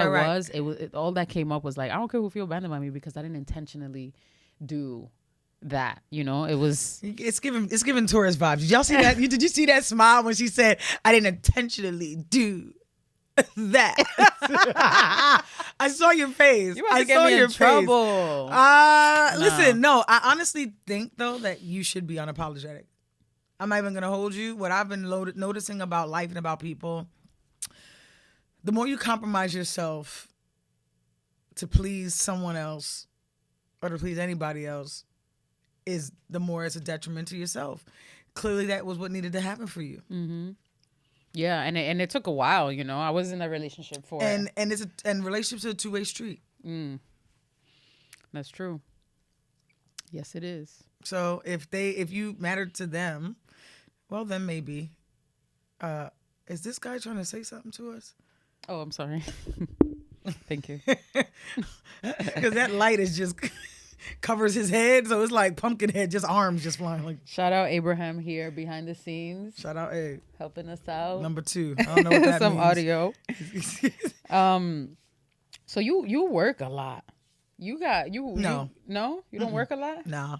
all that came up was like, I don't care who feel abandoned by me because I didn't intentionally do that, you know. It's giving Taurus vibes. Did y'all see that? Did you see that smile when she said I didn't intentionally do that? I saw your face. You about to get me in trouble. Listen, no, I honestly think though that you should be unapologetic. I'm not even gonna hold you. What I've been noticing about life and about people, the more you compromise yourself to please someone else or to please anybody else, is the more it's a detriment to yourself. Clearly that was what needed to happen for you. Mm-hmm. Yeah, and it took a while, you know. I was in a relationship for and relationships are a two-way street. That's true. Yes, it is. So if you matter to them, well then maybe. Is this guy trying to say something to us? Oh, I'm sorry. Thank you. Because that light is just covers his head, so it's like Pumpkinhead, just arms just flying. Like, shout out Abraham here behind the scenes. Shout out A. Helping us out. Number 2. I don't know what that Some means. audio. So you work a lot. You don't work a lot? No.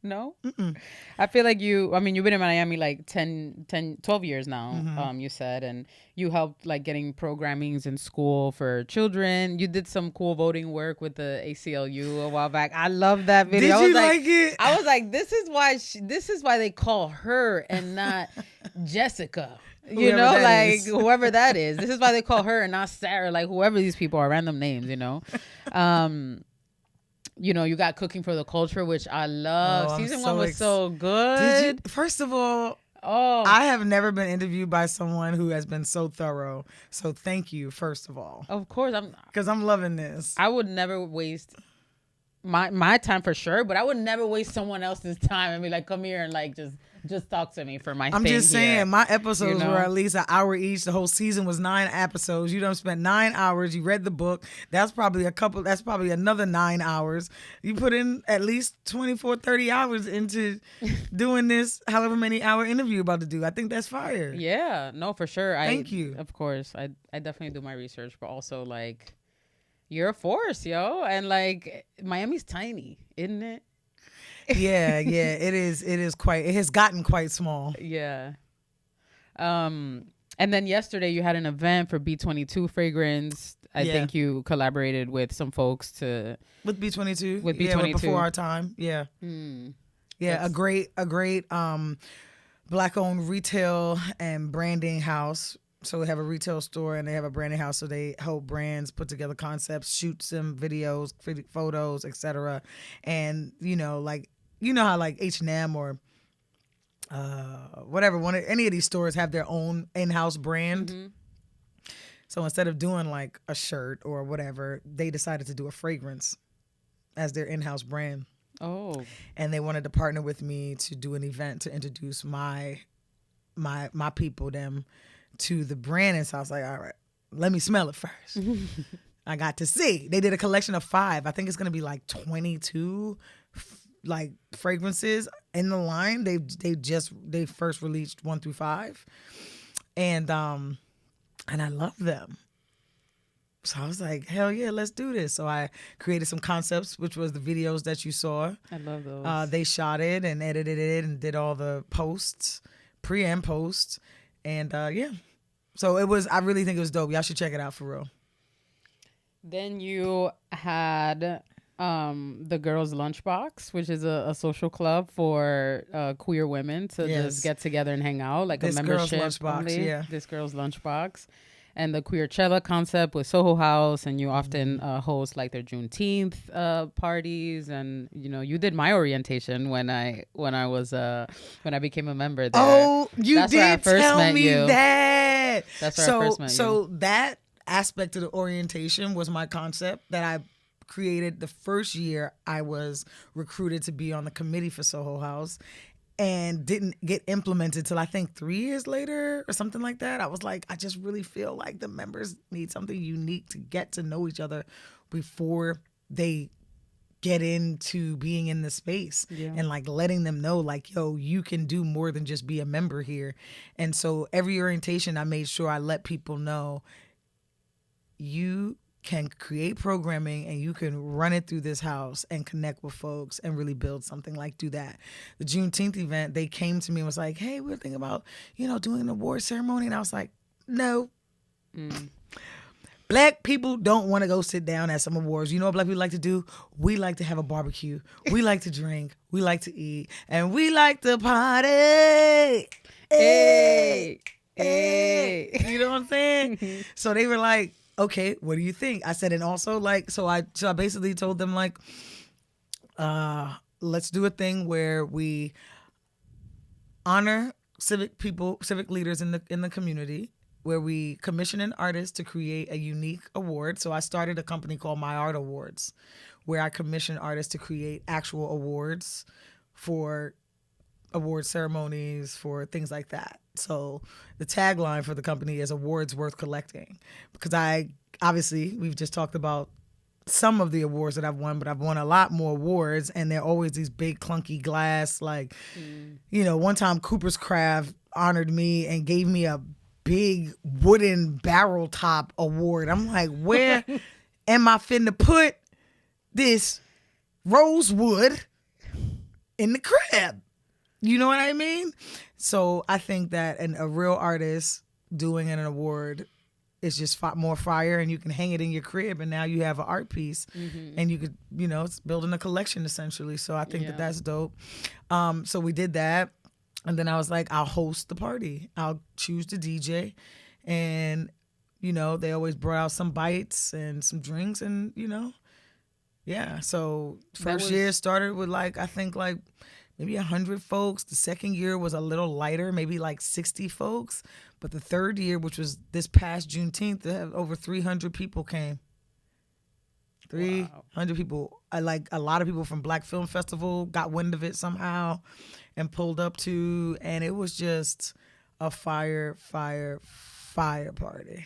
No? Mm-mm. I feel like you've been in Miami like 12 years now, you said, and you helped like getting programmings in school for children. You did some cool voting work with the ACLU a while back. I love that video. Did you like it? I was like, this is why they call her and not Jessica. You know, like whoever that is. This is why they call her and not Sarah, like whoever these people are, random names, you know. You know, you got Cooking for the Culture, which I love. Season 1 was so good. First of all, I have never been interviewed by someone who has been so thorough. So thank you, first of all. Of course. Because I'm loving this. I would never waste my time for sure, but I would never waste someone else's time and be like, come here and like just just talk to me for my I'm thing just saying, here. my episodes You know? were at least an hour each. The whole season was 9 episodes. You done spent 9 hours. You read the book. That's probably another 9 hours. You put in at least 24, 30 hours into doing this, however many hour interview you're about to do. I think that's fire. Yeah, no, for sure. Thank you. Of course, I definitely do my research, but also like, you're a force, yo, and like Miami's tiny, isn't it? Yeah, it is. It has gotten quite small. Yeah. And then yesterday you had an event for B22 fragrance. I think you collaborated with some folks with B22. With B22. Yeah, before our time. Yeah. Yeah, a great Black-owned retail and branding house. So we have a retail store and they have a branding house. So they help brands put together concepts, shoot some videos, photos, etc. And how like H&M or whatever, any of these stores have their own in-house brand. Mm-hmm. So instead of doing like a shirt or whatever, they decided to do a fragrance as their in-house brand. Oh. And they wanted to partner with me to do an event to introduce my people, them, to the brand. And so I was like, all right, let me smell it first. I got to see. They did a collection of 5. I think it's going to be like 22 like fragrances in the line. They first released 1 through 5. And I love them. So I was like, hell yeah, let's do this. So I created some concepts, which was the videos that you saw. I love those. They shot it and edited it and did all the posts, pre and post. And yeah. So I really think it was dope. Y'all should check it out for real. Then you had the Girls Lunchbox, which is a social club for queer women to just get together and hang out, like this a membership. Girls Lunchbox, yeah. This Girls Lunchbox. And the Queerchella concept with Soho House, and you often host like their Juneteenth parties, and you did my orientation when I became a member there. Oh, That's where I first tell met me you. that. That's where I first met you. So that aspect of the orientation was my concept that I created the first year I was recruited to be on the committee for Soho House. And didn't get implemented till I think 3 years later or something like that. I was like, I just really feel like the members need something unique to get to know each other before they get into being in the space. And like letting them know like, yo, you can do more than just be a member here. And so every orientation I made sure I let people know you can create programming and you can run it through this house and connect with folks and really build something, like do that. The Juneteenth event, they came to me and was like, hey, we're thinking about, doing an award ceremony. And I was like, no. Black people don't want to go sit down at some awards. You know what Black people like to do? We like to have a barbecue. We like to drink. We like to eat. And we like to party. Hey. You know what I'm saying? So they were like, okay, what do you think? I said, and also like, so I basically told them like, let's do a thing where we honor civic leaders in the community, where we commission an artist to create a unique award. So I started a company called My Art Awards, where I commission artists to create actual awards for award ceremonies, for things like that. So the tagline for the company is awards worth collecting, because we've just talked about some of the awards that I've won, but I've won a lot more awards, and they're always these big clunky glass, like, one time Cooper's Craft honored me and gave me a big wooden barrel top award. I'm like, where am I finna put this rosewood in the crib? You know what I mean? So I think that a real artist doing an award is just more fire, and you can hang it in your crib, and now you have an art piece, and you could, it's building a collection essentially. So I think that that's dope. So we did that, and then I was like, I'll host the party. I'll choose the DJ, and they always brought out some bites and some drinks, and yeah. So first year started with I think maybe 100 folks. The second year was a little lighter, maybe 60 folks. But the third year, which was this past Juneteenth, over 300 people came. 300 people. A lot of people from Black Film Festival got wind of it somehow. and pulled up to, and it was just a fire party.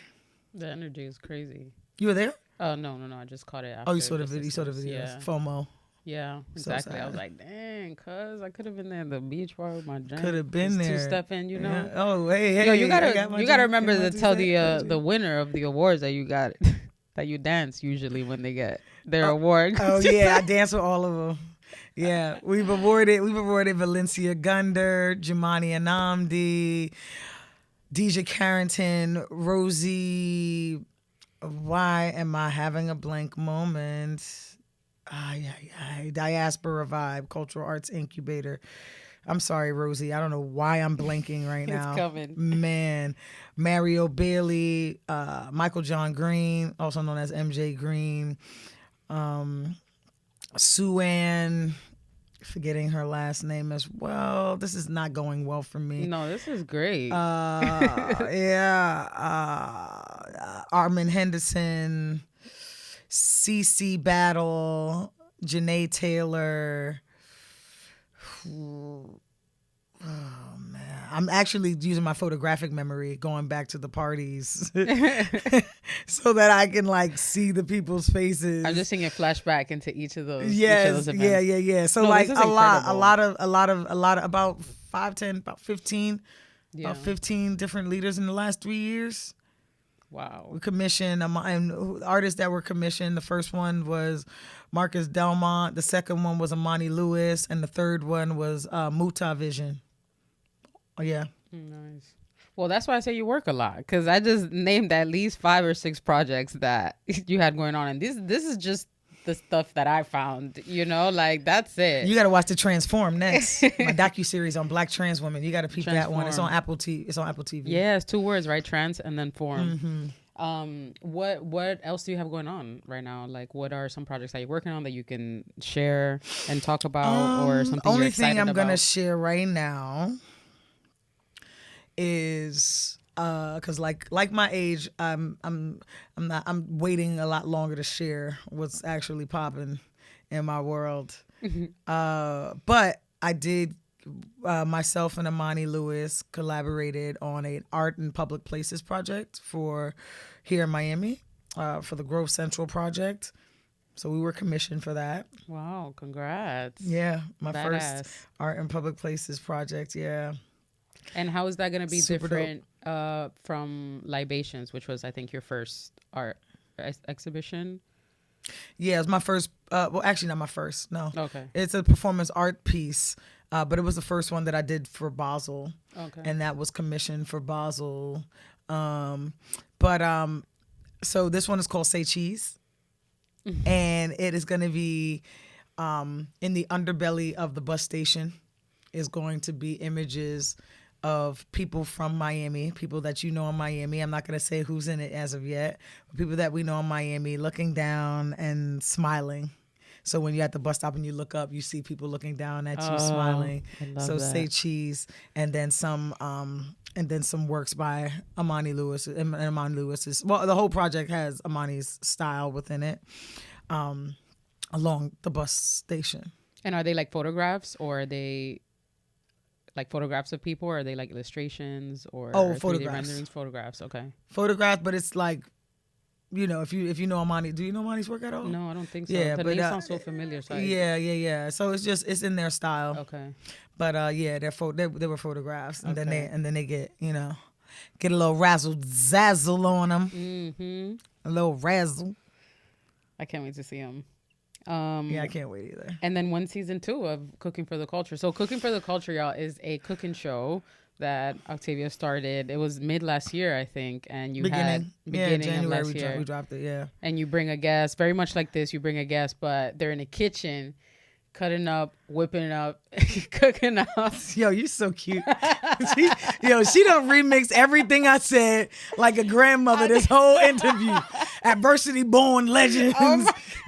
The energy is crazy. You were there? Oh, no. I just caught it after. Oh, you saw the videos. Yeah. FOMO. Yeah, exactly. So I was like, dang, cuz I could have been there at the beach bar with my drink. Could have been there. Two-stepping, you know? Yeah. Oh, hey. Yo, you gotta remember to tell the winner of the awards that you got, that you dance usually when they get their award. Oh, yeah, I dance with all of them. Yeah, we've awarded Valencia Gunder, Jemani Anamdi, Deja Carrington, Rosie. Why am I having a blank moment? Diaspora Vibe, Cultural Arts Incubator. I'm sorry, Rosie. I don't know why I'm blanking right now. It's coming. Man. Mario Bailey, Michael John Green, also known as MJ Green. Sue Ann, forgetting her last name as well. This is not going well for me. No, this is great. Armin Henderson, CC Battle, Janae Taylor. Oh man, I'm actually using my photographic memory, going back to the parties, so that I can like see the people's faces. I'm just seeing a flashback into each of those. Yes, yeah. So no, like a lot of about 15 different leaders in the last 3 years. Wow. We commissioned and artists that were commissioned. The first one was Marcus Delmont. The second one was Amani Lewis. And the third one was Muta Vision. Oh, yeah. Nice. Well, that's why I say you work a lot, because I just named at least 5 or 6 projects that you had going on. And this is just the stuff that I found, you know, like that's it. You got to watch the Transform next. My docuseries on Black trans women. You got to peep that one. It's on Apple TV. Yeah, it's 2 words, right? Trans and then form. What else do you have going on right now? Like, what are some projects that you're working on that you can share and talk about, or something you're excited about? Only thing I'm gonna share right now is because like my age, I'm waiting a lot longer to share what's actually popping in my world. But I did, myself and Amani Lewis collaborated on an art and public places project for here in Miami, for the Grove Central project. So we were commissioned for that. Wow, congrats. Yeah, my first art and public places project, yeah. And how is that going to be different from Libations, which was, I think, your first art exhibition? Yeah, it's my first. Well, actually, not my first. No. Okay. It's a performance art piece, but it was the first one that I did for Basel. Okay. And that was commissioned for Basel. So this one is called Say Cheese. And it is going to be in the underbelly of the bus station. Is going to be images of people from Miami, people that you know in Miami. I'm not going to say who's in it as of yet, but people that we know in Miami looking down and smiling. So when you're at the bus stop and you look up, you see people looking down at you smiling. So that. Say Cheese, and then some works by Amani Lewis. And Amani Lewis is, well, the whole project has Amani's style within it, along the bus station. And are they like photographs, or are they like photographs of people, or are they like illustrations, or photographs? Renderings, photographs. Okay. Photographs, but it's like, you know, if you know Amani, do you know Amani's work at all? No, I don't think so. Yeah, the name sounds so familiar. So yeah. So it's in their style. Okay. But they were photographs, and then they get a little razzle zazzle on them. Mm-hmm. A little razzle. I can't wait to see them. Yeah, I can't wait either. And then season 2 of Cooking for the Culture. So Cooking for the Culture, y'all, is a cooking show that Octavia started. It was mid last year, I think, and beginning January of last year. We dropped it, yeah. And you bring a guest, very much like this. You bring a guest, but they're in a kitchen, cutting up, whipping up, cooking up. Yo, you so cute. She done remixed everything I said like a grandmother this whole interview. Adversity born legends.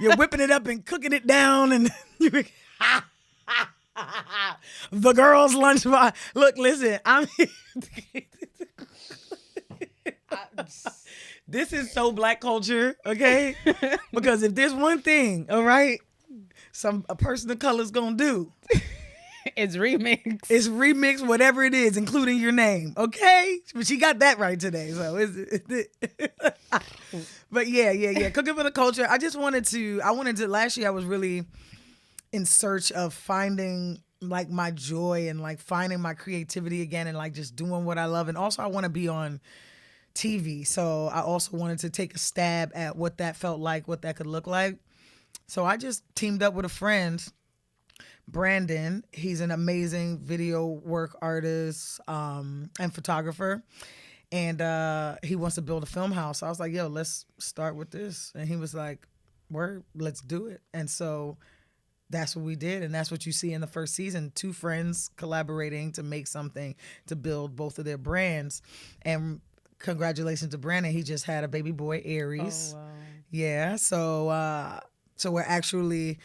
You're whipping it up and cooking it down, and the girls' lunch box. Look, listen, this is so Black culture, okay? Because if there's one thing, all right, a person of color's gonna do, It's remix. It's remix, whatever it is, including your name. Okay? But she got that right today. So but yeah. Cooking for the culture. I wanted to, last year I was really in search of finding like my joy and like finding my creativity again and like just doing what I love. And also I want to be on TV. So I also wanted to take a stab at what that felt like, what that could look like. So I just teamed up with a friend, Brandon. He's an amazing video work artist and photographer. And he wants to build a film house. So I was like, yo, let's start with this. And he was like, word, let's do it. And so that's what we did. And that's what you see in the first season. 2 friends collaborating to make something, to build both of their brands. And congratulations to Brandon. He just had a baby boy, Aries. Oh, wow. Yeah. So we're actually,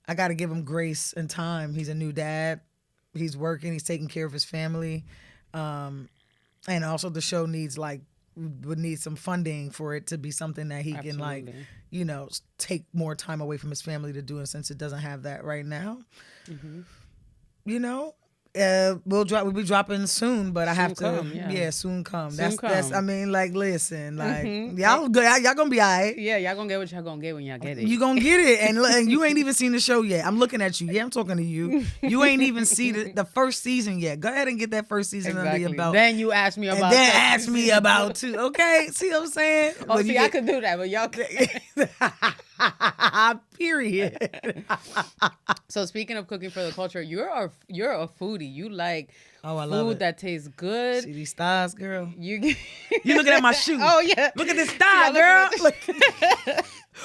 I got to give him grace and time. He's a new dad. He's working. He's taking care of his family. And also the show would need some funding for it to be something that he can like, you know, take more time away from his family to do it, since it doesn't have that right now. Mm-hmm. You know, we'll be dropping soon, but I have to, soon come. That's, I mean, like, listen, like, y'all gonna be all right. Yeah, y'all gonna get what y'all gonna get when y'all get it. You gonna get it, and you ain't even seen the show yet. I'm looking at you. Yeah, I'm talking to you. You ain't even see the first season yet. Go ahead and get that first season under your belt. Then you ask me about. And then ask me about too. Okay, see what I'm saying? Oh, see, I could do that, but y'all can't. Period. So speaking of cooking for the culture, you're a foodie. You like I love food that tastes good. See these stars, girl. You looking at my shoe. Oh yeah. Look at this star, girl.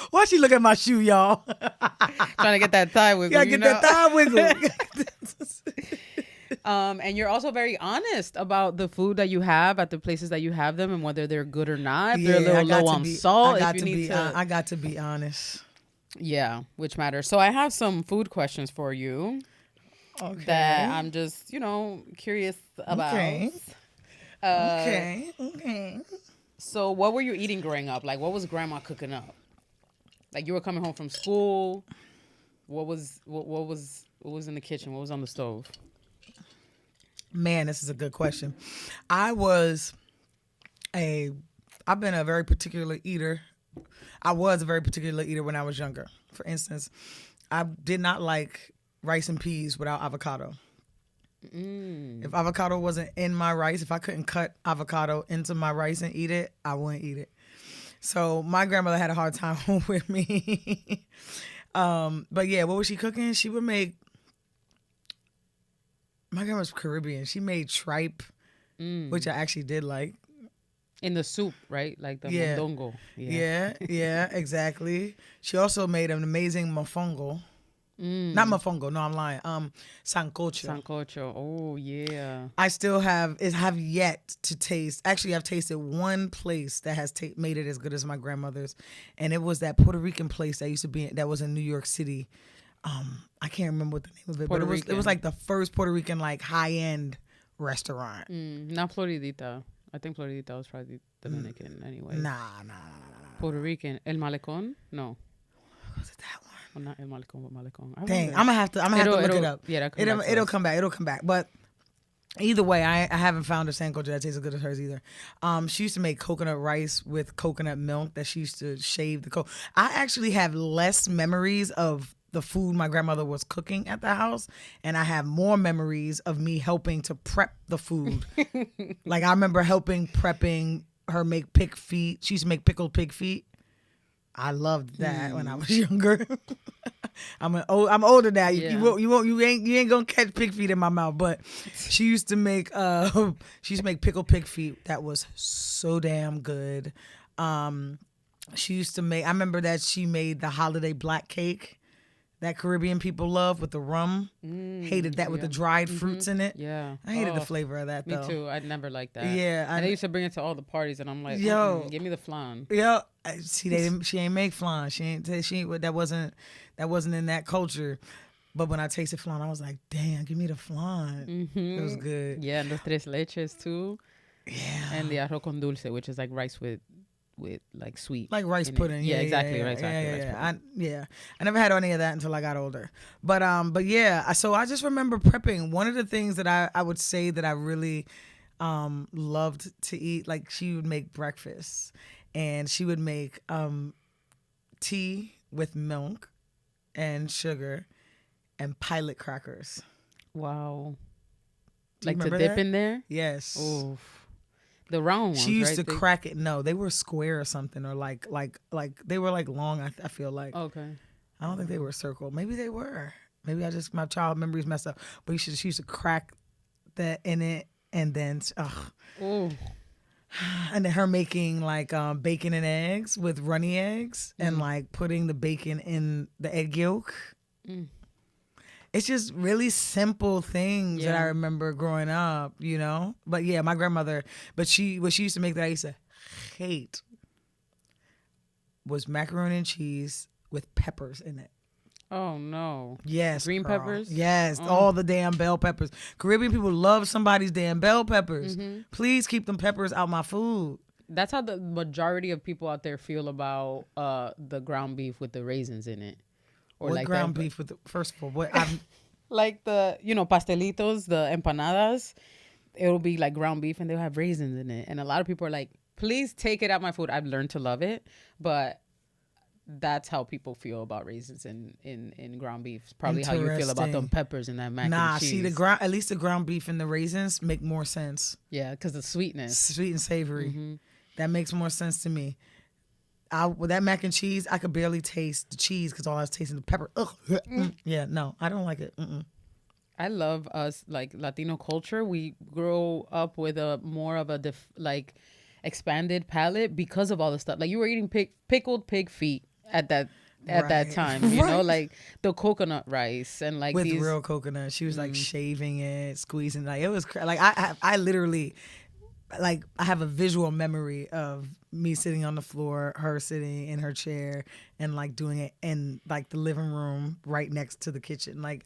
Why she look at my shoe, y'all? Trying to get that thigh wiggle. Gotta get that thigh wiggle. And you're also very honest about the food that you have at the places that you have them and whether they're good or not. If they're a little low on salt. I got to be honest. Yeah, which matters. So I have some food questions for you. Okay. That I'm just, curious about. Okay. So what were you eating growing up? Like, what was grandma cooking up? Like, you were coming home from school. What was in the kitchen? What was on the stove? Man, this is a good question. I've been a very particular eater. I was a very particular eater when I was younger. For instance, I did not like rice and peas without avocado. If avocado wasn't in my rice, if I couldn't cut avocado into my rice and eat it, I wouldn't eat it. So my grandmother had a hard time with me. But yeah, what was she cooking? She would make, my grandma's Caribbean. She made tripe, which I actually did like. In the soup, right? Like the mondongo. Yeah, exactly. She also made an amazing mofongo. Not mofongo, no, I'm lying. Sancocho. Sancocho. Oh, yeah. I still have yet to taste. Actually, I've tasted one place that has made it as good as my grandmother's, and it was that Puerto Rican place that was in New York City. I can't remember what the name of it, but it was like the first Puerto Rican like high-end restaurant. Not Floridita. I think Floridita was probably Dominican anyway. Nah. Puerto Rican. El Malecón? No. Was it that one? Well, not El Malecón, but Malecón. Dang, I'm gonna have to look it up. Yeah, it'll come back. But either way, I haven't found a sancocho that tastes as good as hers either. She used to make coconut rice with coconut milk that she used to shave the I actually have less memories of the food my grandmother was cooking at the house, and I have more memories of me helping to prep the food. Like I remember prepping her make pig feet. She used to make pickled pig feet. I loved that when I was younger. I'm older now. You ain't gonna catch pig feet in my mouth. But she used to make pickled pig feet that was so damn good. She used to make. I remember that she made the holiday black cake that Caribbean people love with the rum. Hated that with the dried fruits in it. Yeah. I hated the flavor of that, though. Me too. I'd never liked that. Yeah. And they used to bring it to all the parties, and I'm like, give me the flan. Yo, she ain't make flan. That wasn't in that culture. But when I tasted flan, I was like, damn, give me the flan. It was good. Yeah, and the tres leches too. Yeah. And the arroz con dulce, which is like rice with like sweet, like rice in it. pudding. Yeah, exactly. Yeah, Rice pudding. I never had any of that until I got older. But yeah. So I just remember prepping. One of the things that I would say that I really loved to eat, like she would make breakfast, and she would make tea with milk and sugar and pilot crackers. Wow. Do you Like to remember dip that? in there? Yes. Oh, the round ones. She used right? to crack it. No, they were square or something, or like they were like long. I feel like. Okay. I don't think they were circle. Maybe they were. Maybe my child memories messed up. But she used to crack that in it, and then Ooh. and then her making like bacon and eggs with runny eggs, and like putting the bacon in the egg yolk. Mm. It's just really simple things that I remember growing up, you know. But yeah, my grandmother. But what she used to make that I used to hate was macaroni and cheese with peppers in it. Oh no. Yes. Green girl. peppers? Yes. All the damn bell peppers. Caribbean people love somebody's damn bell peppers. Mm-hmm. Please keep them peppers out my food. That's how the majority of people out there feel about the ground beef with the raisins in it. Or what like ground beef with first of all, what like the pastelitos, the empanadas, it'll be like ground beef and they'll have raisins in it. And a lot of people are like, please take it out my food. I've learned to love it, but that's how people feel about raisins in ground beef. It's probably how you feel about them peppers and that mac and cheese. See at least the ground beef and the raisins make more sense. Yeah, because the sweetness, sweet and savory, that makes more sense to me. With that mac and cheese, I could barely taste the cheese because all I was tasting the pepper. Ugh. Yeah, no, I don't like it. I love us, like Latino culture. We grow up with a more of a expanded palate because of all the stuff. Like you were eating pickled pig feet at that time, you know, like the coconut rice and like with real coconut. She was like shaving it, squeezing. Like it was like I literally. Like I have a visual memory of me sitting on the floor, her sitting in her chair, and like doing it in like the living room right next to the kitchen. Like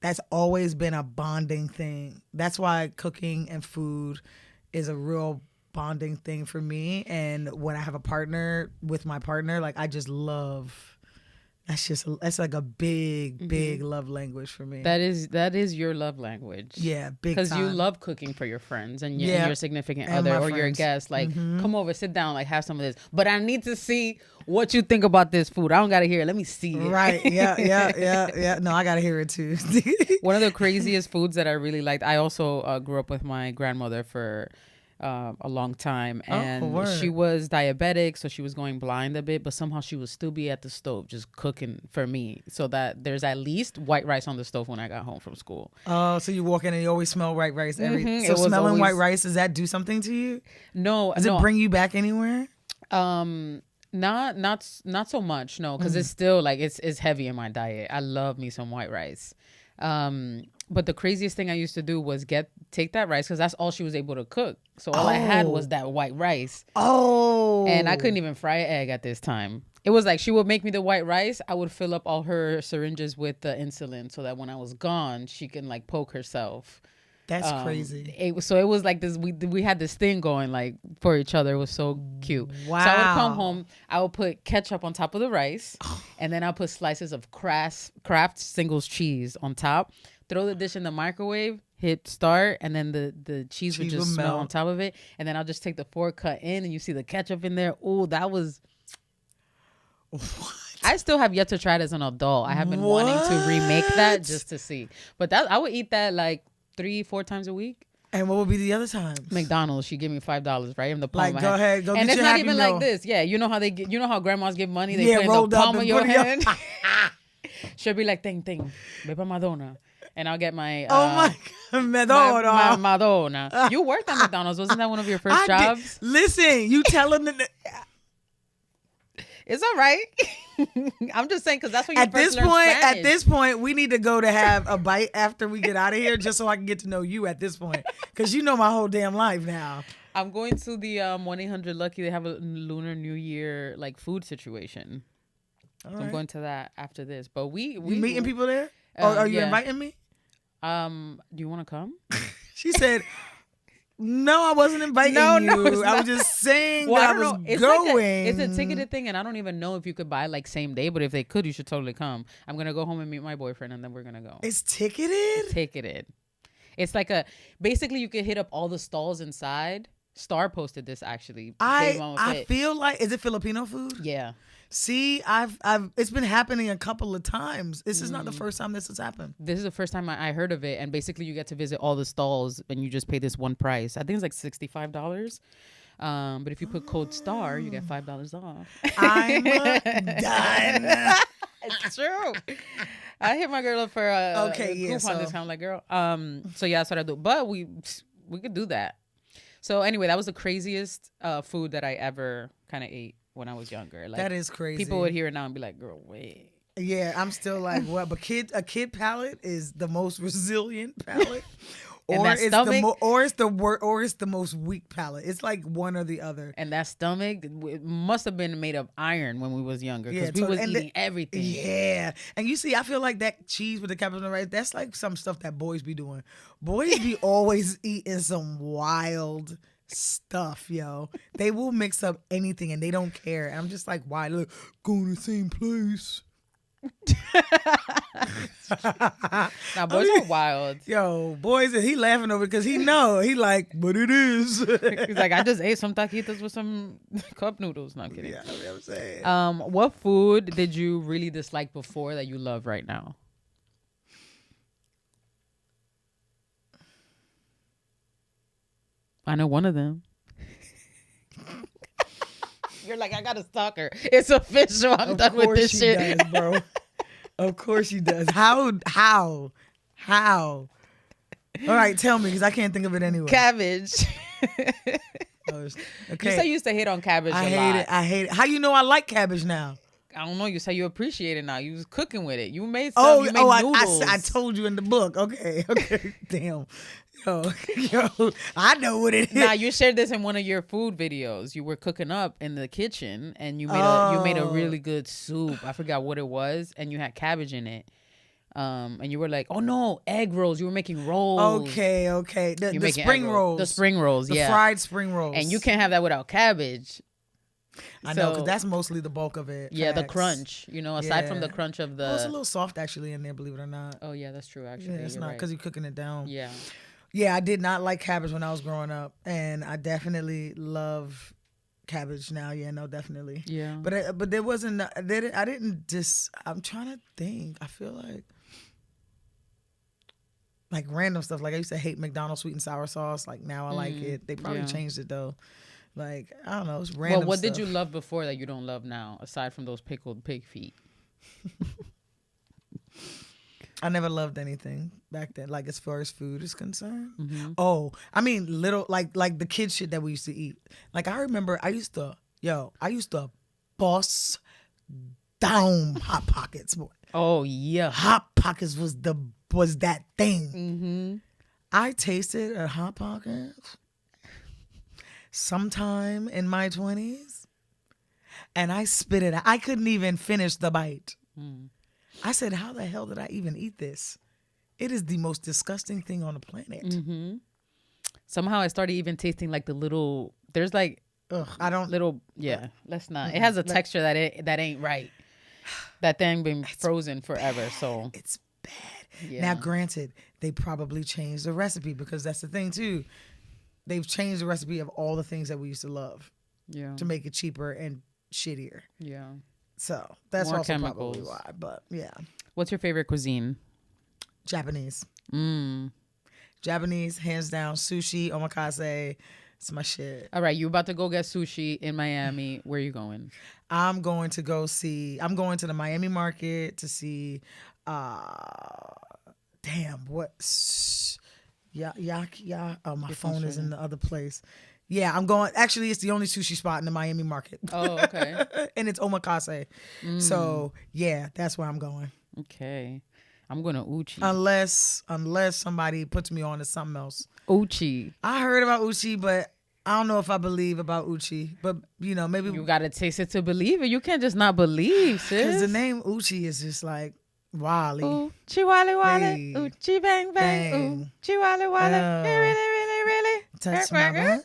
that's always been a bonding thing. That's why cooking and food is a real bonding thing for me. And when I have with my partner, like I just love. That's like a big love language for me. That is your love language. Yeah, big time. Because you love cooking for your friends and your significant other or your guests. Like, come over, sit down, like have some of this. But I need to see what you think about this food. I don't gotta hear it. Let me see it. Right. Yeah. No, I gotta hear it too. One of the craziest foods that I really liked. I also grew up with my grandmother for a long time, and she was diabetic, so she was going blind a bit, but somehow she would still be at the stove just cooking for me, so that there's at least white rice on the stove when I got home from school. Oh, so you walk in and you always smell white rice. So smelling white rice, does that do something to you? No. Does it bring you back anywhere? Not so much, no, because it's still like it's heavy in my diet. I love me some white rice. But the craziest thing I used to do was take that rice, because that's all she was able to cook. So all I had was that white rice. Oh. And I couldn't even fry an egg at this time. It was like she would make me the white rice. I would fill up all her syringes with the insulin so that when I was gone, she can like poke herself. That's crazy. It was like this. We had this thing going like for each other. It was so cute. Wow. So I would come home. I would put ketchup on top of the rice, and then I'll put slices of Kraft Singles cheese on top. Throw the dish in the microwave, hit start, and then the cheese would just smell on top of it. And then I'll just take the fork, cut in, and you see the ketchup in there. Oh, that was... What? I still have yet to try it as an adult. I have been wanting to remake that just to see. But I would eat that like 3-4 times a week. And what would be the other times? McDonald's. She give me $5 right in the palm of my hand. Go ahead, go and get it's your not Happy even Meal. Like this. Yeah, you know how grandmas give money. They put it in the palm of your hand. She'll be like, "Ting ting, ve pa Madonna." And I'll get my my God, Madonna. My Madonna. You worked at McDonald's, wasn't that one of your first jobs? Listen, you tell them that it's all right. I'm just saying because that's what you first learned Spanish. At this point, we need to go to have a bite after we get out of here, just so I can get to know you. At this point, because you know my whole damn life now. I'm going to the 1-800-LUCKY. They have a Lunar New Year like food situation. So I'm going to that after this. But we meeting people there? Or are you inviting me? Do you want to come? She said, No, I wasn't inviting No, you. it's I was not. just saying Well, that I don't was know. It's going. it's a ticketed thing, and I don't even know if you could buy like same day. But if they could, you should totally come. I'm gonna go home and meet my boyfriend, and then we're gonna go. It's ticketed? Ticketed. It's like basically you can hit up all the stalls inside. Star posted this actually. I feel like, is it Filipino food? Yeah. See, I've it's been happening a couple of times. This is not the first time this has happened. This is the first time I heard of it, and basically you get to visit all the stalls, and you just pay this one price. I think it's like $65. But if you put code STAR, you get $5 off. I'm done. It's true. I hit my girl up for a coupon discount, like girl. So yeah, that's what I do. But we could do that. So anyway, that was the craziest food that I ever kind of ate when I was younger. Like, that is crazy. People would hear it now and be like, "Girl, wait." Yeah, I'm still like, what? But a kid palate is the most resilient palate, or it's the most weak palate. It's like one or the other. And that stomach, it must have been made of iron when we was younger, because we was eating everything. Yeah, and you see, I feel like that cheese with the cabbage rice, that's like some stuff that boys be doing. Boys be always eating some wild stuff, yo. They will mix up anything and they don't care. And I'm just like, why? Look, going to the same place. Now boys are wild. Yo, boys, he laughing over because he know. He like, but it is. He's like, I just ate some taquitos with some cup noodles. No, I'm kidding. Yeah, that's what I'm saying. What food did you really dislike before that you love right now? I know one of them. You're like, I got a stalker. It's official. I'm done with this shit. Of course she does, bro. Of course she does. How? All right, tell me, because I can't think of it anyway. Cabbage. Okay. You say you used to hate on cabbage I hate it. How you know I like cabbage now? I don't know. You say you appreciate it now. You was cooking with it. You made some. Noodles. I told you in the book. Okay. Damn. Yo, I know what it is. Nah, you shared this in one of your food videos. You were cooking up in the kitchen, and you made a really good soup. I forgot what it was, and you had cabbage in it. And you were like, "Oh no, egg rolls!" You were making rolls. Okay. The spring rolls. The spring rolls, the fried spring rolls. And you can't have that without cabbage. I know, because that's mostly the bulk of it. Yeah, the crunch. Aside from the crunch of the. Oh, it's a little soft actually in there, believe it or not. Oh yeah, that's true. Actually, yeah, it's not because you're cooking it down. Yeah. Yeah, I did not like cabbage when I was growing up, and I definitely love cabbage now. Yeah, no, definitely. Yeah. But there wasn't. I didn't just. I'm trying to think. I feel like random stuff. Like I used to hate McDonald's sweet and sour sauce. Like now I like it. They probably changed it though. Like I don't know. It's random. Well, what stuff. did you love before that you don't love now, aside from those pickled pig feet? I never loved anything back then, like as far as food is concerned. Mm-hmm. Oh, I mean, little like the kid shit that we used to eat. Like I remember, I used to bust down Hot Pockets. Oh yeah, Hot Pockets was that thing. Mm-hmm. I tasted a Hot Pocket sometime in my 20s, and I spit it out. I couldn't even finish the bite. Mm. I said, how the hell did I even eat this? It is the most disgusting thing on the planet. Mm-hmm. Somehow I started even tasting like the little, there's like, let's not. It has a texture that ain't right. That thing been frozen forever, so. It's bad. Yeah. Now, granted, they probably changed the recipe because that's the thing too. They've changed the recipe of all the things that we used to love to make it cheaper and shittier. Yeah. So that's More also chemicals. probably why. But yeah. What's your favorite cuisine? Japanese. Mm. Japanese, hands down. Sushi, omakase. It's my shit. All right, you about to go get sushi in Miami. Where are you going? I'm going to the Miami market to see my phone is in the other place. Yeah, I'm going. Actually, it's the only sushi spot in the Miami market. Oh, okay. And it's omakase. So, yeah, that's where I'm going. Okay. I'm going to Uchi. Unless somebody puts me on to something else. Uchi. I heard about Uchi, but I don't know if I believe about Uchi. But, maybe. You got to taste it to believe it. You can't just not believe, sis. Because the name Uchi is just like, Wally. Uchi wally wally. Hey. Uchi bang bang. Uchi wally wally. Really, really, really. touch my butt.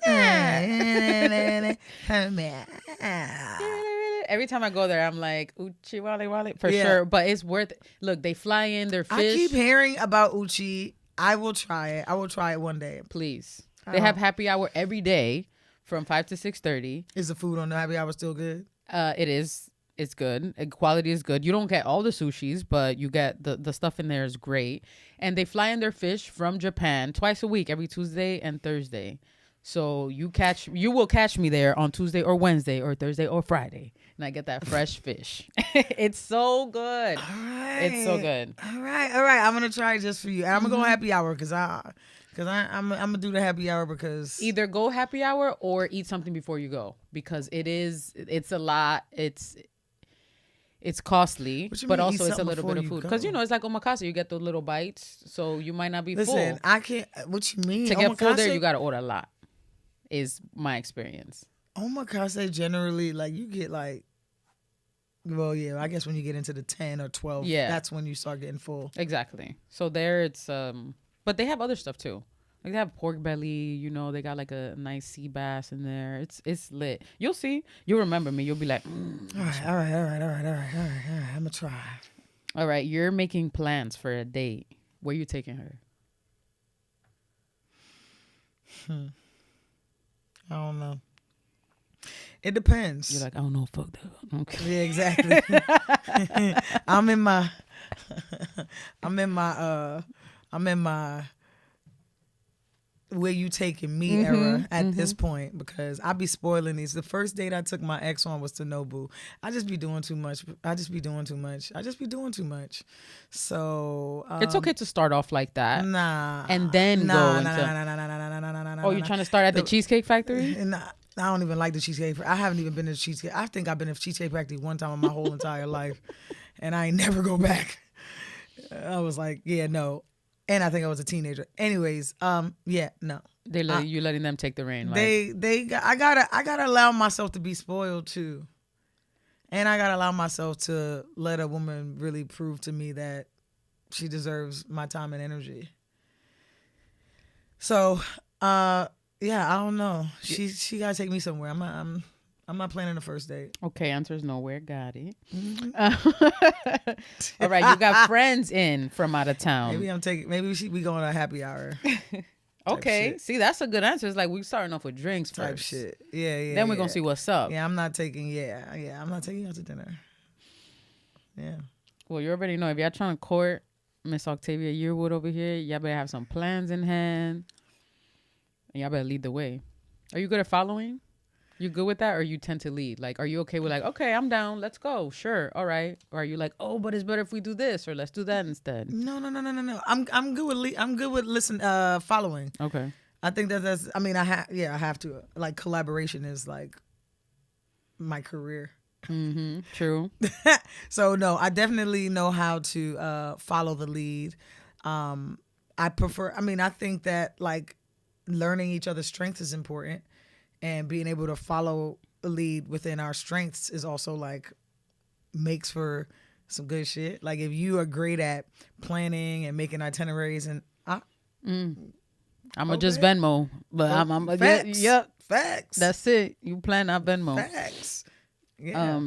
Every time I go there, I'm like, Uchi wale wale, for sure. But it's worth it. Look, they fly in, they're fish. I keep hearing about Uchi. I will try it. I will try it one day. Please. They have happy hour every day from 5 to 6:30. Is the food on the happy hour still good? It is. It's good. Quality is good. You don't get all the sushis, but you get the stuff in there is great. And they fly in their fish from Japan twice a week, every Tuesday and Thursday. So you will catch me there on Tuesday or Wednesday or Thursday or Friday. And I get that fresh fish. It's so good. All right. It's so good. All right. I'm going to try it just for you. And I'm going to go happy hour because I'm going to do the happy hour because... Either go happy hour or eat something before you go because it's a lot. It's costly, but also it's a little bit of food. Because, it's like omakase. You get those little bites, so you might not be full. Listen, I can't... What you mean? To get full there, you got to order a lot, is my experience. Omakase generally, like, you get like... Well, yeah, I guess when you get into the 10 or 12, that's when you start getting full. Exactly. So there it's... But they have other stuff, too. Like, they have pork belly, they got like a nice sea bass in there. It's lit. You'll see. You'll remember me. You'll be like, All right. I'm going to try. All right. You're making plans for a date. Where you taking her? I don't know. It depends. You're like, I don't know, fuck that. Okay. Yeah, exactly. I'm in my where you taking me era at this point because I be spoiling these. The first date I took my ex on was to Nobu. I just be doing too much. So it's okay to start off like that. Nah. And then go into... Nah. Oh, you're trying to start at the Cheesecake Factory? Nah. I don't even like the Cheesecake Factory. I haven't even been to Cheesecake. I think I've been to Cheesecake Factory one time in my whole entire life. And I ain't never go back. I was like, yeah, no. And I think I was a teenager. Anyways, no. You letting them take the reign. I gotta allow myself to be spoiled too. And I gotta allow myself to let a woman really prove to me that she deserves my time and energy. So, yeah, I don't know. She gotta take me somewhere. I'm not planning the first date. Okay, answer is nowhere. Got it. All right, you got friends in from out of town. Maybe we going to a happy hour. Okay, see, that's a good answer. It's like we starting off with drinks type first. Shit. Yeah. Then we're gonna see what's up. Yeah, I'm not taking you out to dinner. Yeah. Well, you already know if y'all trying to court Miss Octavia Yearwood over here, y'all better have some plans in hand. And y'all better lead the way. Are you good at following? You good with that, or you tend to lead? Like, are you okay with like, okay, I'm down, let's go, sure, all right? Or are you like, oh, but it's better if we do this, or let's do that instead? No. I'm good with following. Okay. I think that's. I mean, I have to. Like, collaboration is like my career. Mm-hmm. True. So no, I definitely know how to follow the lead. I prefer. I mean, I think that like learning each other's strengths is important. And being able to follow a lead within our strengths is also like makes for some good shit. Like if you are great at planning and making itineraries, and I'm gonna just Venmo, but I'm facts. Yep, facts. That's it. You plan out Venmo. Facts. Yeah.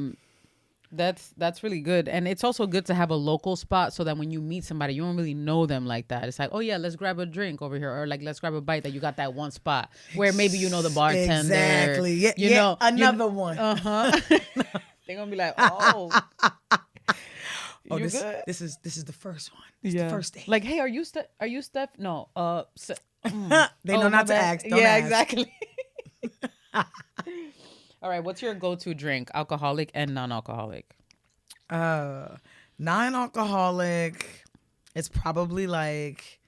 That's really good, and it's also good to have a local spot so that when you meet somebody, you don't really know them like that. It's like, oh yeah, let's grab a drink over here, or like let's grab a bite. That you got that one spot where maybe you know the bartender. Exactly. Yeah. You know another one. They're gonna be like, oh. Oh, this is the first one. This is the first date. Like, hey, are you Steph? No. They know not to ask. Don't ask. Exactly. All right, what's your go-to drink, alcoholic and non-alcoholic? Non-alcoholic, it's probably like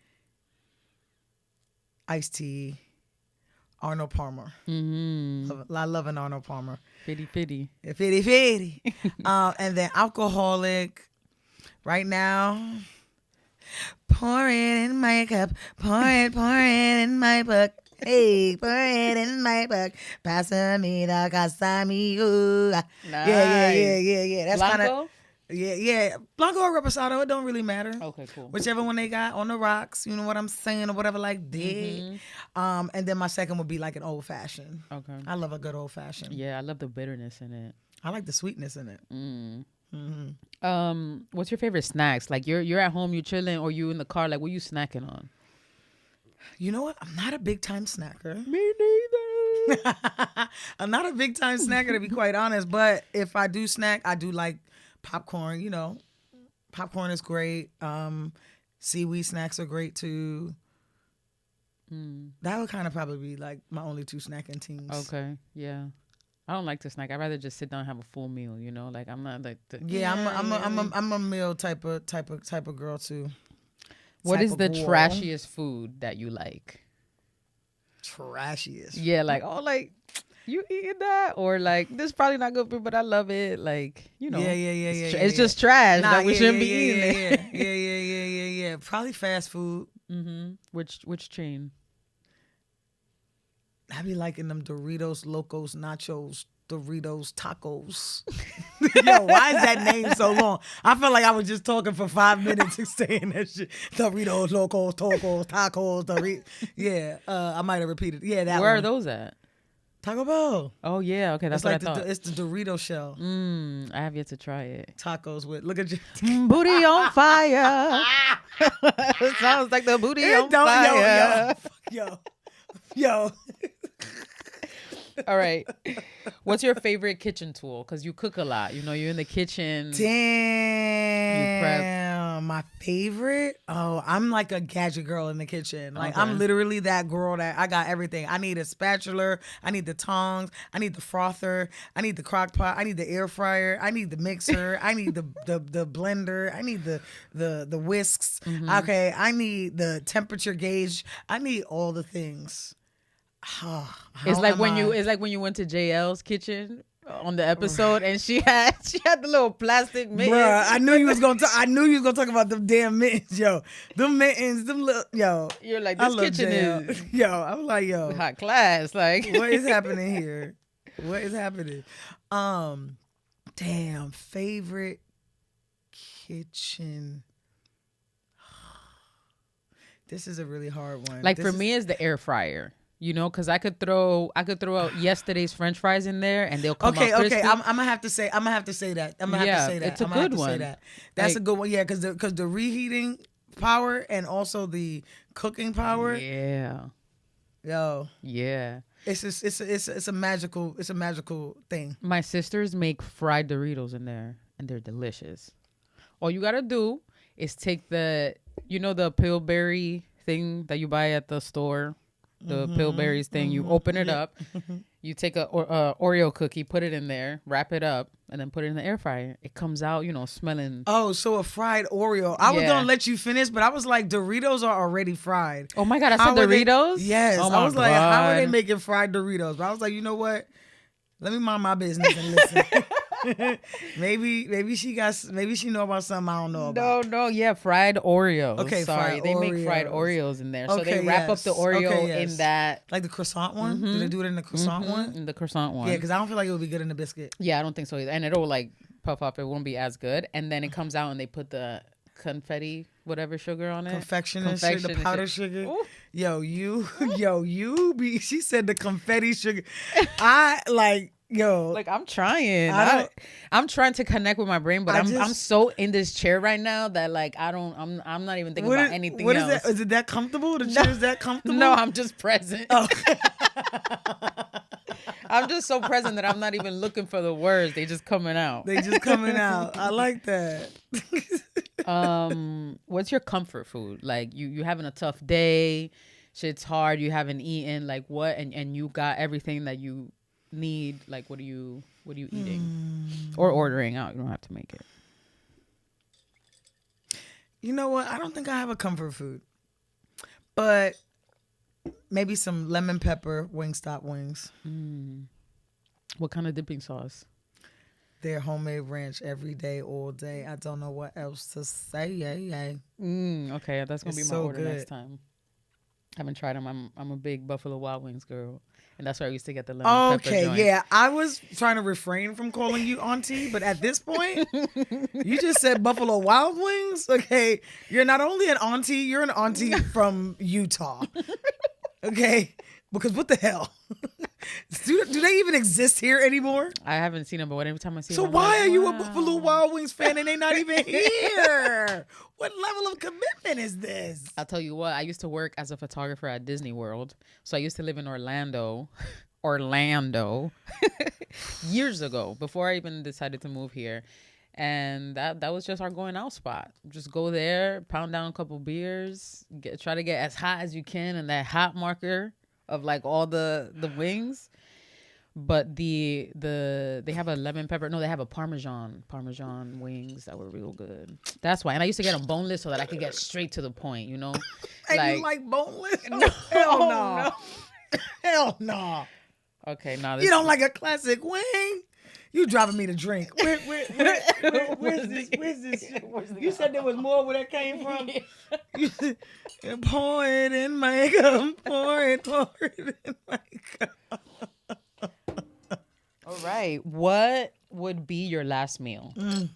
iced tea, Arnold Palmer. Mm-hmm. I love an Arnold Palmer. Fitty. And then alcoholic, right now, pour it in my cup, pour it in my book. Hey, put it in my book. Pasamita, Casamigo. Nice. Yeah. That's kind Blanco? Yeah. Blanco or reposado, it don't really matter. Okay, cool. Whichever one they got on the rocks, you know what I'm saying, or whatever like that. And then my second would be like an old fashioned. Okay. I love a good old fashioned. Yeah, I love the bitterness in it. I like the sweetness in it. What's your favorite snacks? Like you're at home, you chilling, or you in the car? Like, what you snacking on? You know what? I'm not a big time snacker. Me neither. I'm not a big time snacker, to be quite honest. But if I do snack, I do like popcorn. You know, popcorn is great. Seaweed snacks are great too. That would kind of probably be like my only two snacking teams. Okay, yeah. I don't like to snack. I'd rather just sit down and have a full meal. You know, like I'm not like. I'm a meal type of girl too. What is the trashiest food that you like? Trashiest. Yeah, like like you eating that, or like this is probably not good for you, but I love it. Like Yeah. It's just trash that we shouldn't be eating it. Yeah. Probably fast food. Which chain? I be liking them Doritos, Locos, Nachos, Doritos, Tacos. Yo, why is that name so long? I felt like I was just talking for 5 minutes and saying that shit. Doritos, Locos, Tacos, Doritos. Yeah, I might have repeated. Yeah, that Where one. are those at? Taco Bell. Oh yeah, okay, that's It's what like I thought. it's the Dorito shell. I have yet to try it. Tacos with, look at you. Booty on fire. It sounds like the booty on fire. Yo. All right. What's your favorite kitchen tool? Because you cook a lot. You know, you're in the kitchen. Damn. My favorite? Oh, I'm like a gadget girl in the kitchen. Like, I'm literally that girl that I got everything. I need a spatula. I need the tongs. I need the frother. I need the crock pot. I need the air fryer. I need the mixer. I need the blender. I need the whisks. Okay. I need the temperature gauge. I need all the things. It's like when you went to JL's kitchen on the episode and she had the little plastic mittens. Bruh, I knew you was gonna talk about them damn mittens, yo. Them mittens, them little, yo. You're like, this kitchen is yo. I was like, yo, hot class. Like, what is happening here? What is happening? Damn, favorite kitchen. This is a really hard one. Like, for me, it's the air fryer. You know, because I could throw out yesterday's French fries in there, and they'll come out crispy. Okay. I'm gonna have to say that. It's a good one. That's a good one. Yeah, because the reheating power and also the cooking power. Yeah. Yo. Yeah. It's a magical thing. My sisters make fried Doritos in there, and they're delicious. All you gotta do is take the Pillsbury thing that you buy at the store. The Pillsbury's thing, you open it up, you take a Oreo cookie, put it in there, wrap it up, and then put it in the air fryer. It comes out, smelling. Oh, so a fried Oreo. I was gonna let you finish, but I was like, Doritos are already fried. Oh my God, I said Doritos? Yes. Oh I was like, how are they making fried Doritos? But I was like, you know what? Let me mind my business and listen. maybe she know about something I don't know about. No, yeah, fried Oreos. Okay, sorry, they make fried Oreos in there, so they wrap up the Oreo in that, like the croissant one. Do they do it in the croissant one? In the croissant one. Yeah, because I don't feel like it would be good in the biscuit. Yeah, I don't think so either, and it'll like puff up. It won't be as good, and then it comes out and they put the confetti whatever sugar on it. Confection and sugar, the powder sugar. Ooh. She said the confetti sugar. Like I'm trying. I'm trying to connect with my brain, but I'm so in this chair right now that like I'm not even thinking about anything else. What is that? Is it that comfortable? The chair is that comfortable? No, I'm just present. Oh. I'm just so present that I'm not even looking for the words. They just coming out. I like that. What's your comfort food? Like you having a tough day, shit's hard, you haven't eaten, like what, and you got everything that you need, like what are you eating or ordering out? You don't have to make it. You know what? I don't think I have a comfort food, but maybe some lemon pepper Wingstop wings. What kind of dipping sauce? They're homemade ranch every day, all day. I don't know what else to say. Okay, that's gonna be my order next time. Haven't tried them. I'm a big Buffalo Wild Wings girl, and that's where I used to get the lemon pepper joint. Yeah. I was trying to refrain from calling you auntie, but at this point, you just said Buffalo Wild Wings. Okay, you're not only an auntie, you're an auntie from Utah. Okay, because what the hell? Do they even exist here anymore? I haven't seen them, but every time I see them, I'm why like, are you a Buffalo Wild Wings fan and they not even here? What level of commitment is this? I'll tell you what, I used to work as a photographer at Disney World. So I used to live in Orlando, years ago, before I even decided to move here. And that was just our going out spot. Just go there, pound down a couple beers, try to get as hot as you can in that hot marker of like all the wings. But they have a lemon pepper. No, they have a Parmesan wings that were real good. That's why. And I used to get them boneless so that I could get straight to the point, you know? And you like boneless? No, hell no. Hell no. Okay, now you don't like a classic wing? You driving me to drink. Where's this? You said there was more where that came from? You pour it in my cup. Pour it in my cup. All right. What would be your last meal? Oh,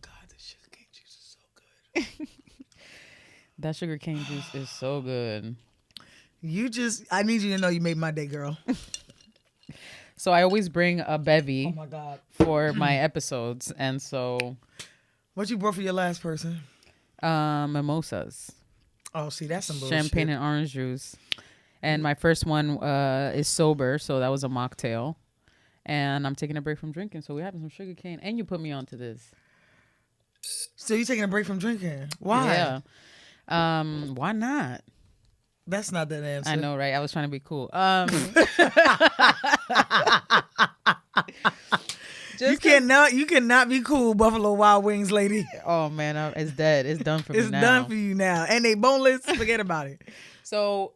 God, the sugarcane juice is so good. That sugarcane juice is so good. I need you to know you made my day, girl. So I always bring a bevy oh my God. for my episodes. And so... What you brought for your last person? Mimosas. Oh, see, that's some bullshit. Champagne and orange juice. And my first one is sober, so that was a mocktail. And I'm taking a break from drinking, so we're having some sugarcane. And you put me onto this. So you're taking a break from drinking? Why? Yeah. Why not? That's not that answer. I know, right? I was trying to be cool. You cannot be cool, Buffalo Wild Wings lady. Oh man, it's dead. It's done for me now. It's done for you now. And they boneless. Forget about it. So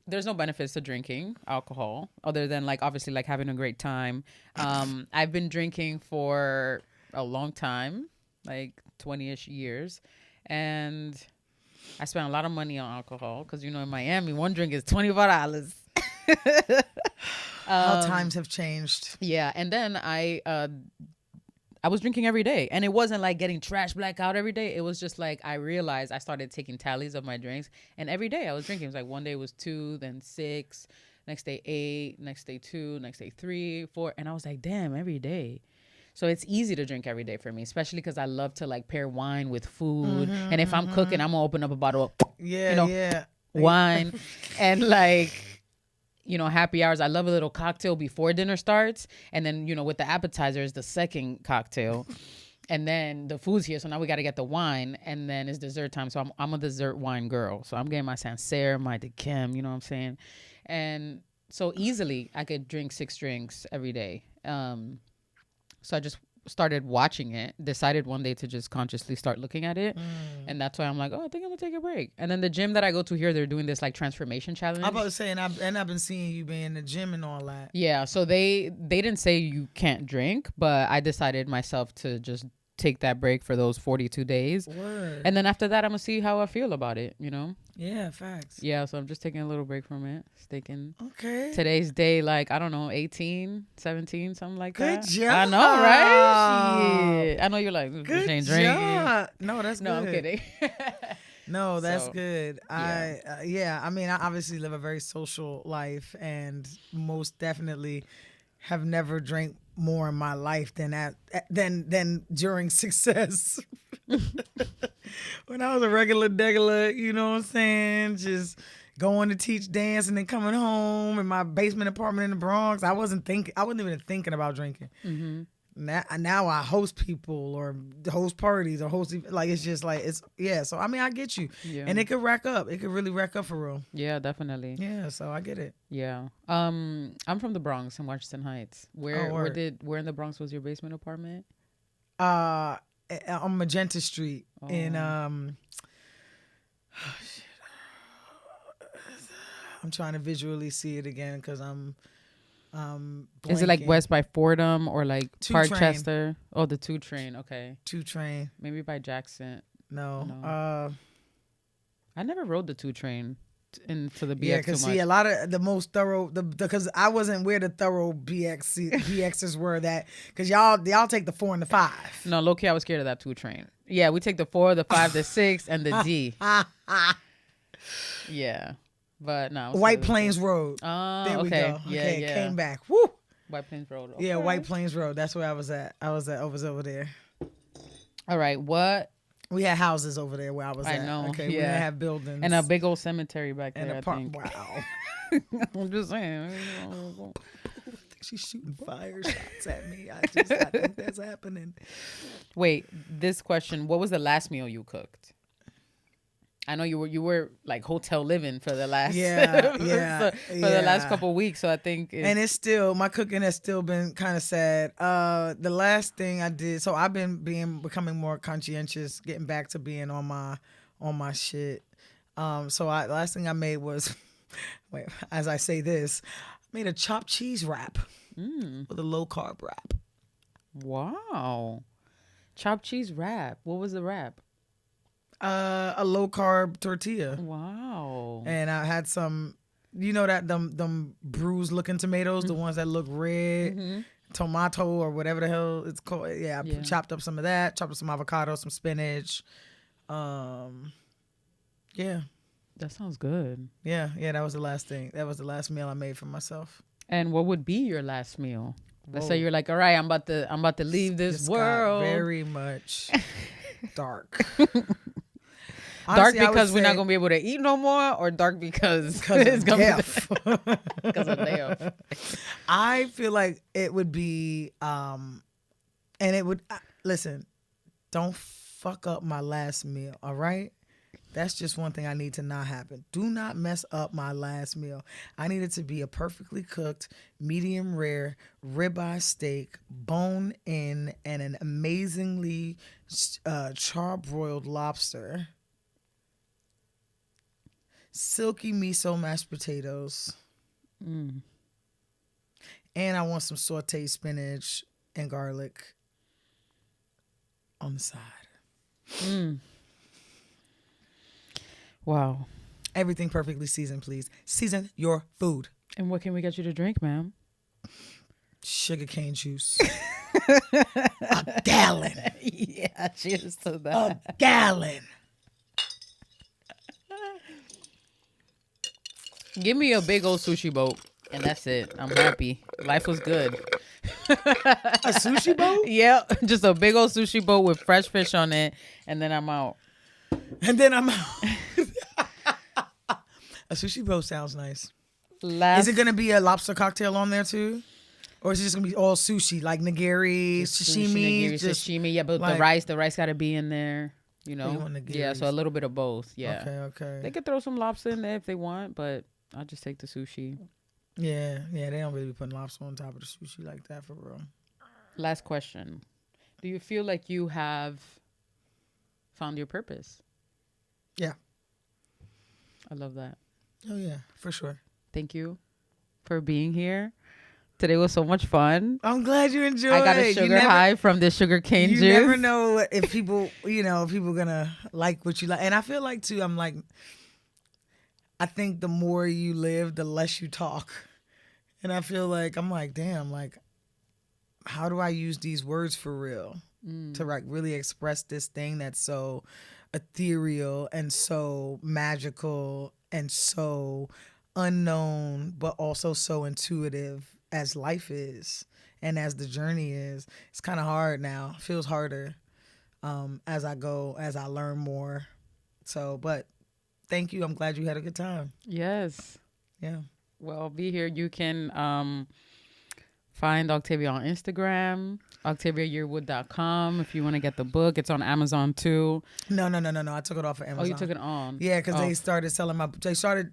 there's no benefits to drinking alcohol other than like obviously like having a great time. I've been drinking for a long time, like 20-ish years, and I spent a lot of money on alcohol because, you know, in Miami, one drink is $25. How times have changed. Yeah. And then I was drinking every day, and it wasn't like getting trash blackout every day. It was just like I realized I started taking tallies of my drinks, and every day I was drinking. It was like one day was 2, then 6, next day 8, next day 2, next day 3, 4. And I was like, damn, every day. So it's easy to drink every day for me, especially because I love to like pair wine with food. And if I'm cooking, I'm gonna open up a bottle of wine and like, you know, happy hours. I love a little cocktail before dinner starts. And then, you know, with the appetizers, the second cocktail. And then the food's here. So now we got to get the wine. And then it's dessert time. So I'm a dessert wine girl. So I'm getting my Sancerre, my Dechem, you know what I'm saying? And so easily I could drink 6 drinks every day. So I just started watching it, decided one day to just consciously start looking at it. And that's why I'm like, oh, I think I'm gonna take a break. And then the gym that I go to here, they're doing this like transformation challenge. I'm about to say, and I've been seeing you being in the gym and all that. Yeah, so they didn't say you can't drink, but I decided myself to just take that break for those 42 days. Word. And then after that, I'm gonna see how I feel about it, you know? Yeah, facts. Yeah, so I'm just taking a little break from it. Taking today's day, like, I don't know, 18, 17, something like that. Good job. I know, right? Shit. I know you're like, good ain't job. No, that's no, good. I'm kidding. No, that's good. Yeah. I mean, I obviously live a very social life and most definitely have never drank more in my life than during success. When I was a regular, you know what I'm saying? Just going to teach dance and then coming home in my basement apartment in the Bronx. I wasn't even thinking about drinking. Mm-hmm. Now I host people or host parties or host, like, it's just like, so I mean, I get you. Yeah. And it could rack up. It could really rack up for real. Yeah, definitely. Yeah, so I get it. Yeah. I'm from the Bronx in Washington Heights. Where in the Bronx was your basement apartment? On Magenta Street in I'm trying to visually see it again because I'm is it like West by Fordham or like Park Train. Chester? Oh, the 2 train. Okay. 2 train. Maybe by Jackson. No. I never rode the 2 train into the BX Yeah, too because much. see, a lot of the most thorough, because I wasn't where the thorough BXs were that, because y'all take the 4 and the 5. No, low key, I was scared of that 2 train. Yeah, we take the 4, the 5, the 6, and the D. Yeah, but no. White Plains Road. There we okay. go. Yeah, Okay, yeah. came back. Woo. White Plains Road. Okay. Yeah, White Plains Road. That's where I was at. I was over there. All right, what? We had houses over there where I was at. I know. Okay, yeah. we didn't have buildings. And a big old cemetery back and there, a park. I think. Wow. I'm just saying. She's shooting fire shots at me. I think that's happening. Wait, this question. What was the last meal you cooked? I know you were like hotel living for the last the last couple of weeks. So I think and it's still, my cooking has still been kind of sad. The last thing I did, so I've been becoming more conscientious, getting back to being on my shit. The last thing I made was, wait, as I say this, I made a chopped cheese wrap with a low carb wrap. Wow, chopped cheese wrap. What was the wrap? A low carb tortilla. Wow. And I had some, that them bruised looking tomatoes, the ones that look red, tomato or whatever the hell it's called. Yeah, I chopped up some of that, chopped up some avocado, some spinach. Yeah. That sounds good. Yeah, that was the last thing. That was the last meal I made for myself. And what would be your last meal? Let's say you're like, all right, I'm about to leave this world. Got very much dark. Honestly, dark because we're not gonna be able to eat no more, or dark because it's gonna death. Because of death. I feel like it would be, and it would listen. Don't fuck up my last meal, all right? That's just one thing I need to not happen. Do not mess up my last meal. I need it to be a perfectly cooked, medium rare ribeye steak, bone in, and an amazingly charbroiled lobster. Silky miso mashed potatoes. And I want some sauteed spinach and garlic on the side. Wow. Everything perfectly seasoned, please. Season your food. And what can we get you to drink, ma'am? Sugarcane juice. A gallon. Yeah, cheers to that. A gallon. Give me a big old sushi boat, and that's it. I'm happy. Life was good. A sushi boat? Yeah, just a big old sushi boat with fresh fish on it, and then I'm out. A sushi boat sounds nice. Is it going to be a lobster cocktail on there too? Or is it just going to be all sushi, like nigiri, sashimi? Sashimi, yeah, but the rice got to be in there, Yeah, so a little bit of both, yeah. Okay. They could throw some lobster in there if they want, but I'll just take the sushi. Yeah, they don't really be putting lobster on top of the sushi like that for real. Last question. Do you feel like you have found your purpose? Yeah. I love that. Oh, yeah, for sure. Thank you for being here. Today was so much fun. I'm glad you enjoyed. I got a sugar high from the sugarcane juice. You never know if people, if people gonna like what you like. And I feel like too, I think the more you live, the less you talk. And I feel like, I'm like, damn, like, how do I use these words for real to like really express this thing that's so ethereal and so magical and so unknown, but also so intuitive as life is and as the journey is. It's kind of hard now. It feels harder as I learn more. So, but thank you. I'm glad you had a good time. Yes. Yeah. Well, be here. You can find Octavia on Instagram, OctaviaYearwood.com. If you want to get the book, it's on Amazon too. No. I took it off of Amazon. Oh, you took it on? Yeah, because they started selling they started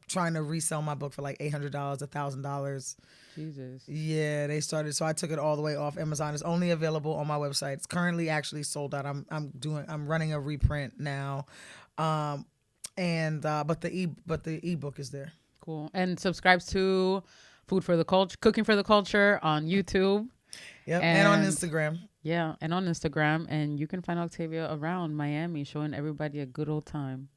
trying to resell my book for like $800, $1,000. Jesus. Yeah, they started. So I took it all the way off Amazon. It's only available on my website. It's currently actually sold out. I'm running a reprint now. But the ebook is there. Cool. And subscribe to Cooking for the Culture on YouTube. Yep. And on Instagram. Yeah, and on Instagram. And you can find Octavia around Miami showing everybody a good old time.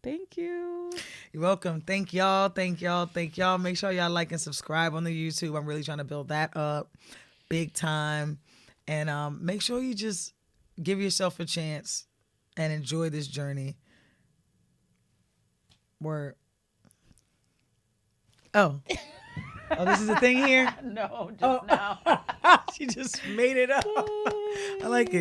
Thank you. You're welcome. Thank y'all. Thank y'all. Thank y'all. Make sure y'all like and subscribe on the YouTube. I'm really trying to build that up big time. And make sure you just give yourself a chance and enjoy this journey. Word. Oh, this is a thing here? No, just now. She just made it up. I like it.